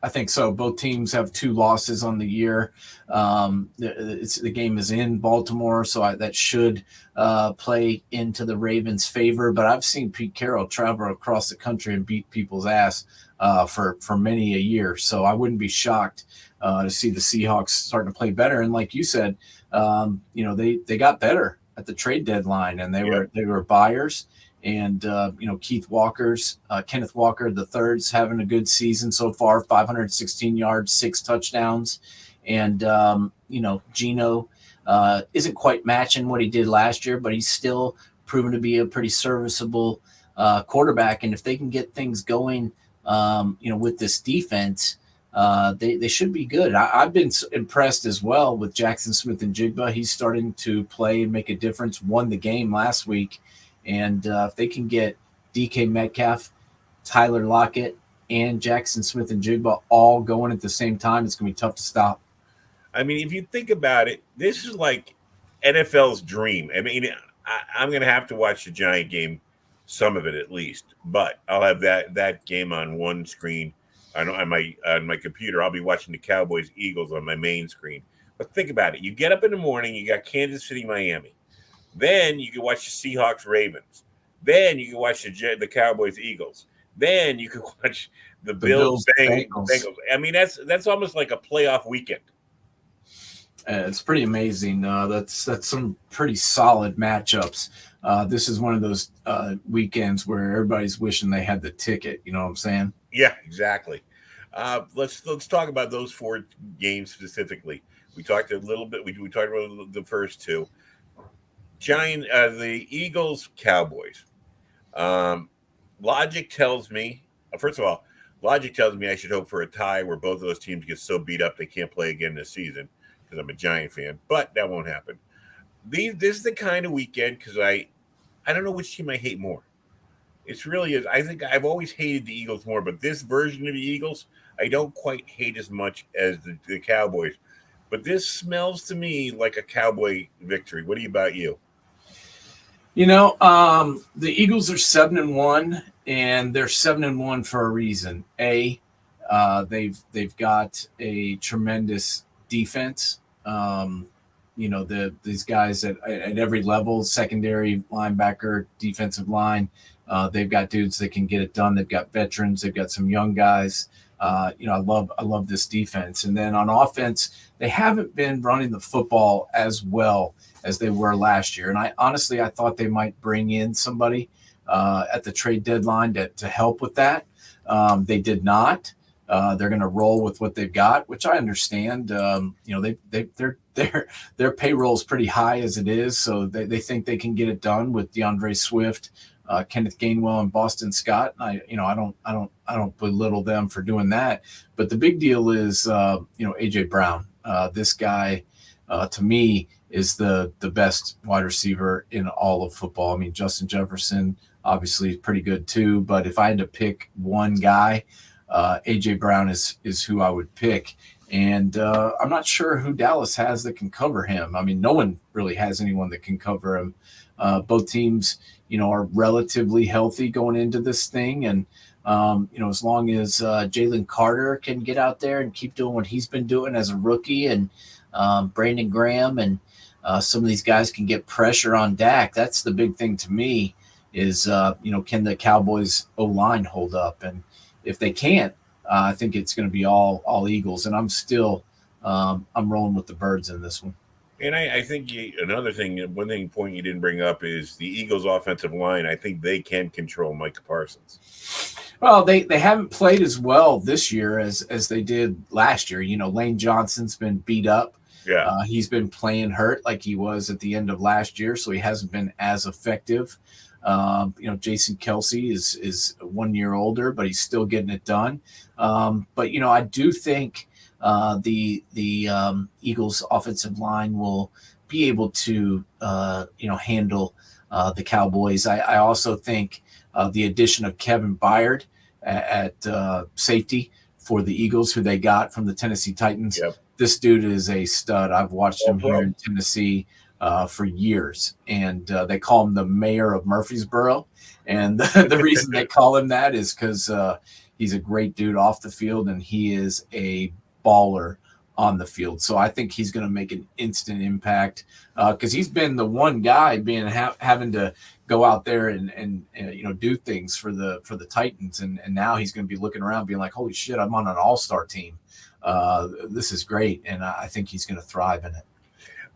[SPEAKER 2] I think so. Both teams have 2 losses on the year. The game is in Baltimore, so that should play into the Ravens' favor. But I've seen Pete Carroll travel across the country and beat people's ass for many a year. So I wouldn't be shocked to see the Seahawks starting to play better. And like you said, they got better at the trade deadline, and they were buyers. And Kenneth Walker III's having a good season so far, 516 yards, 6 touchdowns. And Geno isn't quite matching what he did last year, but he's still proven to be a pretty serviceable quarterback. And if they can get things going with this defense, they should be good. I've been impressed as well with Jackson Smith-Njigba. He's starting to play and make a difference, won the game last week. And if they can get DK Metcalf, Tyler Lockett, and Jackson Smith-Njigba all going at the same time, it's going to be tough to stop.
[SPEAKER 1] I mean, if you think about it, this is like NFL's dream. I mean, I'm going to have to watch the Giant game, some of it at least, but I'll have that game on one screen on my computer. I'll be watching the Cowboys Eagles on my main screen. But think about it. You get up in the morning, you got Kansas City, Miami. Then you can watch the Seahawks Ravens. Then you can watch the Cowboys Eagles. Then you can watch the Bills Bengals. I mean, that's almost like a playoff weekend.
[SPEAKER 2] It's pretty amazing. That's some pretty solid matchups. This is one of those weekends where everybody's wishing they had the ticket. You know what I'm saying?
[SPEAKER 1] Yeah, exactly. Let's talk about those 4 games specifically. We talked a little bit. We talked about the first 2. The Eagles, Cowboys. Logic tells me, first of all, I should hope for a tie where both of those teams get so beat up they can't play again this season because I'm a Giant fan, but that won't happen. This is the kind of weekend because I don't know which team I hate more. It really is. I think I've always hated the Eagles more, but this version of the Eagles, I don't quite hate as much as the Cowboys. But this smells to me like a Cowboy victory. What about you?
[SPEAKER 2] The Eagles are 7-1, and they're 7-1 for a reason. They've got a tremendous defense. These guys at every level, secondary, linebacker, defensive line, they've got dudes that can get it done. They've got veterans. They've got some young guys. I love this defense. And then on offense, they haven't been running the football as well as they were last year. And I thought they might bring in somebody at the trade deadline to help with that. They did not. They're going to roll with what they've got, which I understand. Their payroll is pretty high as it is, so they think they can get it done with DeAndre Swift, Kenneth Gainwell, and Boston Scott. I don't belittle them for doing that, but the big deal is AJ Brown. This guy, to me, is the best wide receiver in all of football. I mean, Justin Jefferson obviously is pretty good too, but if I had to pick one guy, AJ Brown is who I would pick. And I'm not sure who Dallas has that can cover him. I mean, no one really has anyone that can cover him. Both teams, are relatively healthy going into this thing. And, as long as Jalen Carter can get out there and keep doing what he's been doing as a rookie, and Brandon Graham and some of these guys can get pressure on Dak, that's the big thing to me is, can the Cowboys O-line hold up? And if they can't, I think it's going to be all Eagles. And I'm still I'm rolling with the Birds in this one.
[SPEAKER 1] And I think one point you didn't bring up is the Eagles' offensive line. I think they can control Micah Parsons.
[SPEAKER 2] Well, they haven't played as well this year as they did last year. Lane Johnson's been beat up.
[SPEAKER 1] Yeah.
[SPEAKER 2] He's been playing hurt like he was at the end of last year, so he hasn't been as effective. Jason Kelsey is 1 year older, but he's still getting it done. But I do think the Eagles offensive line will be able to handle the Cowboys. I also think the addition of Kevin Byard at safety for the Eagles, who they got from the Tennessee Titans.
[SPEAKER 1] Yep.
[SPEAKER 2] This dude is a stud. I've watched him
[SPEAKER 1] bro.
[SPEAKER 2] here in Tennessee for years, and they call him the mayor of Murfreesboro. And the reason they call him that is because he's a great dude off the field, and he is a baller on the field. So I think he's going to make an instant impact because he's been the one guy being having to go out there and do things for the Titans, and now he's going to be looking around being like, holy shit, I'm on an all-star team. This is great, and I think he's going to thrive in it.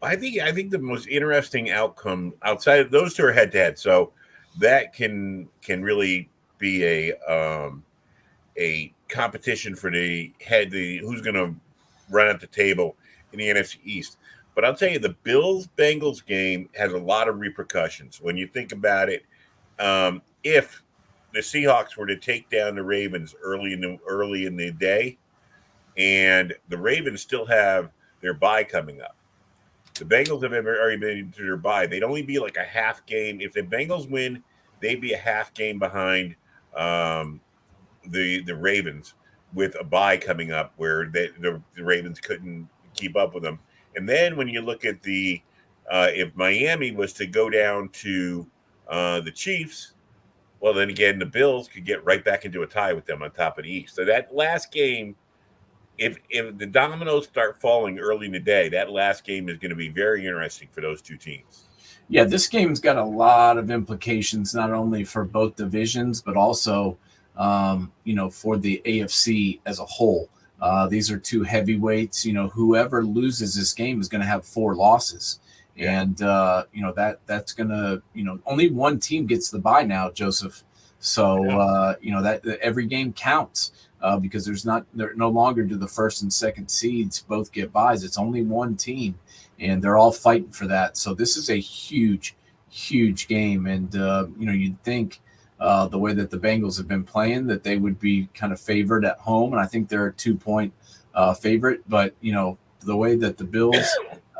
[SPEAKER 1] I think the most interesting outcome outside of those two are head-to-head, so that can really be a competition for the who's going to run at the table in the NFC East. But I'll tell you, the Bills-Bengals game has a lot of repercussions. When you think about it, if the Seahawks were to take down the Ravens early in the day, and the Ravens still have their bye coming up, the Bengals have already been into their bye. They'd only be like a half game. If the Bengals win, they'd be a half game behind the Ravens, with a bye coming up where the Ravens couldn't keep up with them. And then when you look at if Miami was to go down to the Chiefs, well, then again, the Bills could get right back into a tie with them on top of the East. So that last game, if the dominoes start falling early in the day, that last game is going to be very interesting for those two teams.
[SPEAKER 2] Yeah, this game's got a lot of implications, not only for both divisions, but also for the AFC as a whole. These are two heavyweights. Whoever loses this game is going to have 4 losses. Yeah. And, that's going to, only one team gets the bye now, Joseph. So, that every game counts because no longer do the first and second seeds both get byes. It's only one team, and they're all fighting for that. So this is a huge, huge game. And, you'd think, the way that the Bengals have been playing, that they would be kind of favored at home, and I think they're a 2-point favorite. But the way that the Bills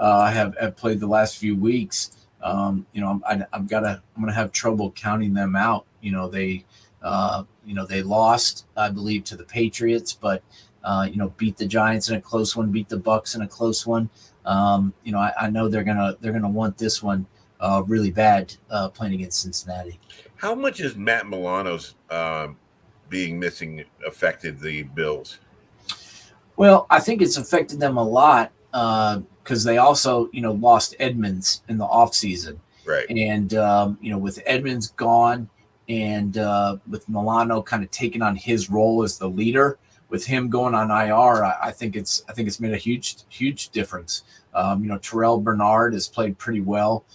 [SPEAKER 2] have played the last few weeks, I'm going to have trouble counting them out. They lost, I believe, to the Patriots, but beat the Giants in a close one, beat the Bucks in a close one. I know they're gonna want this one really bad playing against Cincinnati.
[SPEAKER 1] How much has Matt Milano's being missing affected the Bills?
[SPEAKER 2] Well, I think it's affected them a lot because they also, lost Edmonds in the offseason.
[SPEAKER 1] Right.
[SPEAKER 2] And, with Edmonds gone and with Milano kind of taking on his role as the leader, with him going on IR, I think it's made a huge, huge difference. Terrell Bernard has played pretty well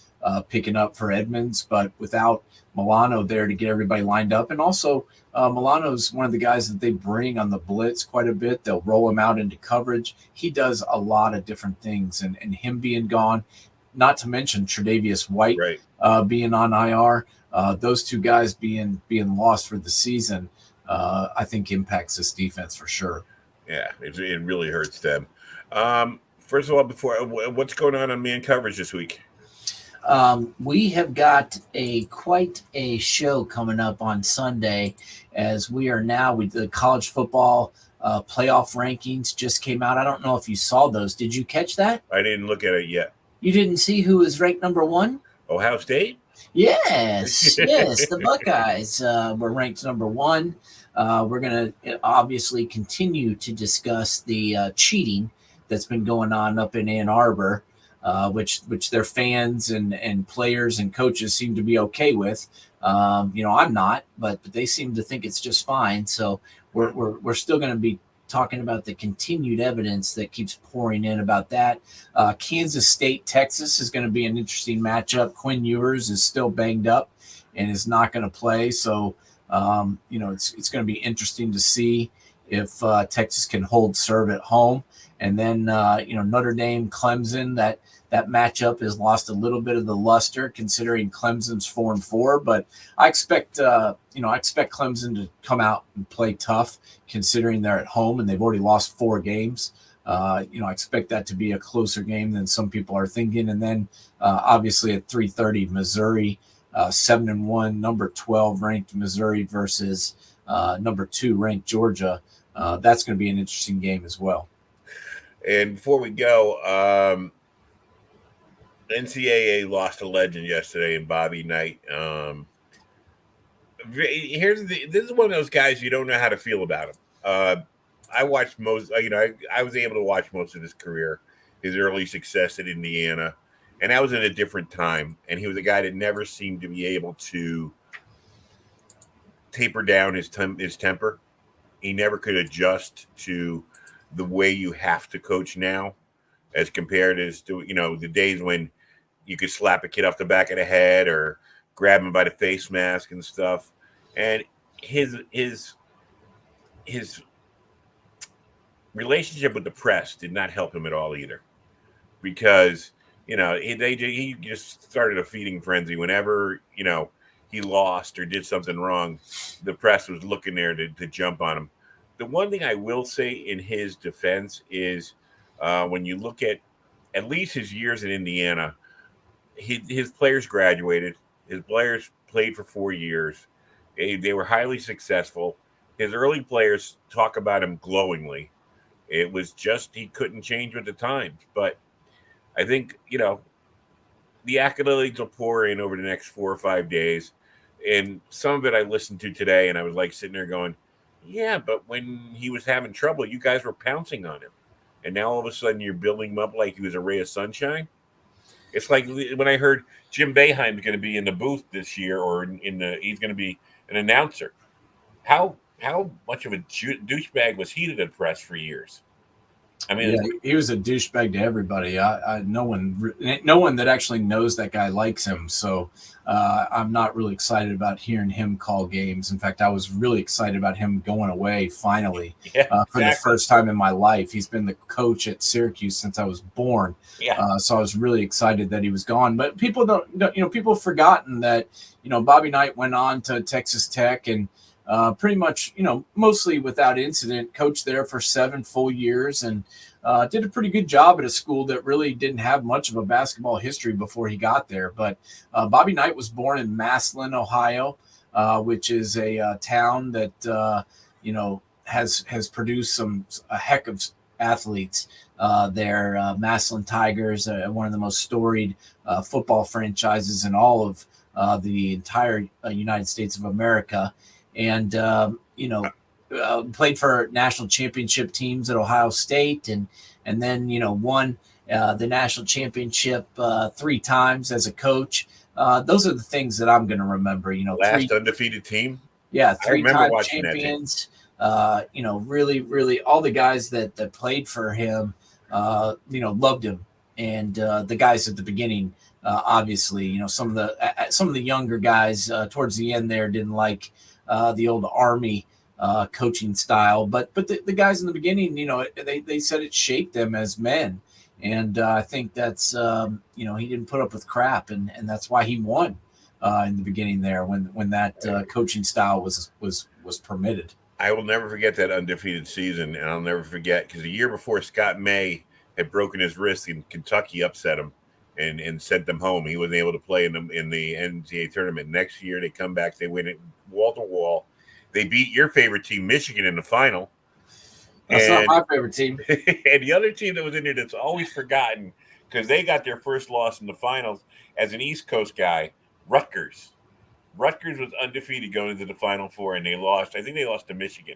[SPEAKER 2] picking up for Edmonds, but without Milano there to get everybody lined up. And also Milano's one of the guys that they bring on the blitz quite a bit. They'll roll him out into coverage. He does a lot of different things, and him being gone, not to mention Tre'Davious White being on IR, those two guys being lost for the season, I think impacts this defense for sure.
[SPEAKER 1] Yeah, it really hurts them. First of all, what's going on man coverage this week?
[SPEAKER 3] We have got quite a show coming up on Sunday, as we are now with the college football playoff rankings just came out. I don't know if you saw those. Did you catch that?
[SPEAKER 1] I didn't look at it yet.
[SPEAKER 3] You didn't see who was ranked number 1?
[SPEAKER 1] Ohio State?
[SPEAKER 3] Yes, the Buckeyes were ranked number 1. We're going to obviously continue to discuss the cheating that's been going on up in Ann Arbor, which their fans and players and coaches seem to be okay with. I'm not, but they seem to think it's just fine. So we're still going to be talking about the continued evidence that keeps pouring in about that. Kansas State, Texas is going to be an interesting matchup. Quinn Ewers is still banged up and is not going to play. So, it's going to be interesting to see if Texas can hold serve at home. And then, Notre Dame, Clemson, that matchup has lost a little bit of the luster considering Clemson's 4-4, but I expect Clemson to come out and play tough considering they're at home and they've already lost 4 games. I expect that to be a closer game than some people are thinking. And then obviously at 3:30, Missouri, 7-1, number 12 ranked Missouri versus
[SPEAKER 2] number 2 ranked Georgia. That's going to be an interesting game as well.
[SPEAKER 1] And before we go, NCAA lost a legend yesterday in Bobby Knight. This is one of those guys you don't know how to feel about him. I watched most, I was able to watch most of his career, his early success at Indiana, and that was in a different time. And he was a guy that never seemed to be able to taper down his temper. He never could adjust to the way you have to coach now, as compared to the days when you could slap a kid off the back of the head or grab him by the face mask and stuff. And his relationship with the press did not help him at all either, because he just started a feeding frenzy whenever he lost or did something wrong. The press was looking there to jump on him. The one thing I will say in his defense is when you look at least his years in Indiana, his players graduated. His players played for 4 years. They were highly successful. His early players talk about him glowingly. It was just he couldn't change with the times. But I think, the accolades will pour in over the next 4 or 5 days. And some of it I listened to today, and I was like sitting there going, yeah, but when he was having trouble, you guys were pouncing on him. And now all of a sudden you're building him up like he was a ray of sunshine. It's like when I heard Jim Boeheim's going to be in the booth this year, or he's going to be an announcer. How much of a douchebag was he to the press for years? I mean,
[SPEAKER 2] yeah, he was a douchebag to everybody. No one that actually knows that guy likes him. So I'm not really excited about hearing him call games. In fact, I was really excited about him going away finally for the first time in my life. He's been the coach at Syracuse since I was born.
[SPEAKER 1] Yeah.
[SPEAKER 2] So I was really excited that he was gone. But people people have forgotten that Bobby Knight went on to Texas Tech and pretty much, mostly without incident, coached there for 7 full years and did a pretty good job at a school that really didn't have much of a basketball history before he got there. But Bobby Knight was born in Massillon, Ohio, which is a town that, has produced a heck of athletes there. Massillon Tigers, one of the most storied football franchises in all of the entire United States of America. And, played for national championship teams at Ohio State and then, won the national championship 3 times as a coach. Those are the things that I'm going to remember,
[SPEAKER 1] last undefeated team.
[SPEAKER 2] Yeah. 3-time
[SPEAKER 1] watching
[SPEAKER 2] champions, really, really all the guys that played for him, loved him. And the guys at the beginning, obviously, some of the younger guys towards the end there didn't like the old Army coaching style, but the guys in the beginning, they said it shaped them as men, and I think that's he didn't put up with crap, and that's why he won in the beginning there when that coaching style was permitted.
[SPEAKER 1] I will never forget that undefeated season, and I'll never forget because the year before Scott May had broken his wrist and Kentucky upset him and sent them home. He wasn't able to play in the NCAA tournament. Next year they come back, they win it wall to wall. They beat your favorite team, Michigan, in the final.
[SPEAKER 2] That's not my favorite team.
[SPEAKER 1] And the other team that was in there that's always forgotten because they got their first loss in the finals as an East Coast guy, Rutgers. Rutgers was undefeated going into the Final Four, and they lost. I think they lost to Michigan.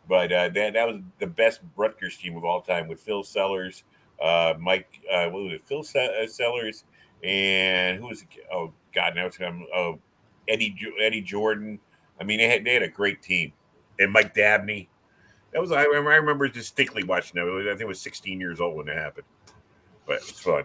[SPEAKER 1] But that was the best Rutgers team of all time with Phil Sellers, Phil Sellers, and who was it? Oh, God, now it's Eddie Jordan. I mean, they had a great team, and Mike Dabney. I remember distinctly watching that. I think I was 16 years old when it happened, but it's fun.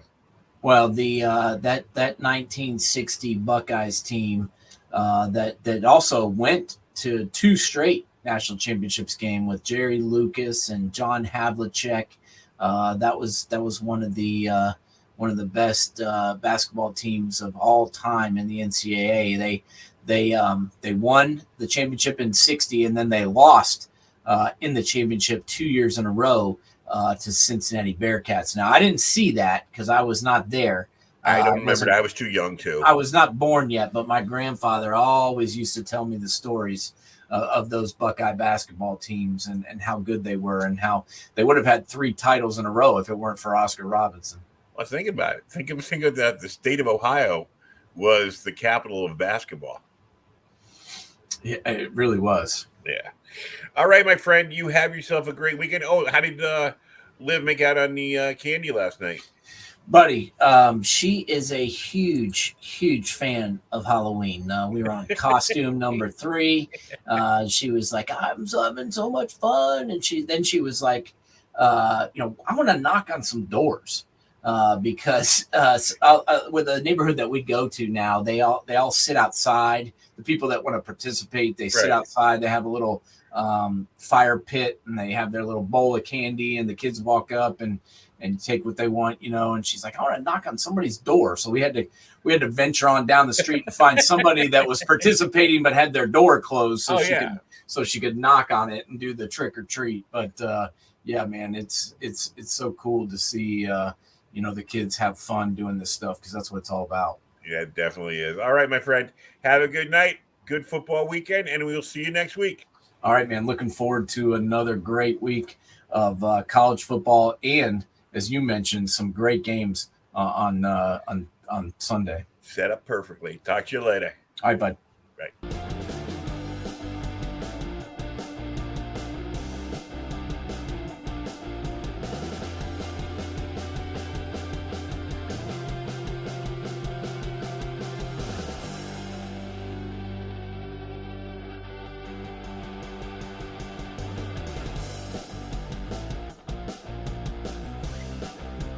[SPEAKER 2] Well, the that 1960 Buckeyes team that also went to 2 straight national championships game with Jerry Lucas and John Havlicek. That was one of the best basketball teams of all time in the NCAA. They won the championship in 60, and then they lost in the championship 2 years in a row to Cincinnati Bearcats. Now, I didn't see that because I was not there.
[SPEAKER 1] I don't remember that. I was too young too.
[SPEAKER 2] I was not born yet, but my grandfather always used to tell me the stories
[SPEAKER 3] of those Buckeye basketball teams and how good they were and how they would have had 3 titles in a row if it weren't for Oscar Robinson.
[SPEAKER 1] Well, think about it. Think of that. The state of Ohio was the capital of basketball.
[SPEAKER 3] Yeah, it really was.
[SPEAKER 1] Yeah. All right, my friend. You have yourself a great weekend. Oh, how did Liv make out on the candy last night?
[SPEAKER 3] Buddy, she is a huge fan of Halloween. We were on costume number 3. She was like, I'm having so much fun. And she was like, I want to knock on some doors. Because with the neighborhood that we go to now, they all sit outside. The people that want to participate, they sit outside. They have a little fire pit, and they have their little bowl of candy, and the kids walk up and take what they want, And she's like, I want to knock on somebody's door. So we had to venture on down the street and find somebody that was participating but had their door closed, so she could knock on it and do the trick or treat. But yeah, man, it's so cool to see the kids have fun doing this stuff, because that's what it's all about.
[SPEAKER 1] Yeah, it definitely is. All right, my friend. Have a good night, good football weekend, and we'll see you next week.
[SPEAKER 3] All right, man. Looking forward to another great week of college football, and as you mentioned, some great games on Sunday.
[SPEAKER 1] Set up perfectly. Talk to you later.
[SPEAKER 3] All right, bud.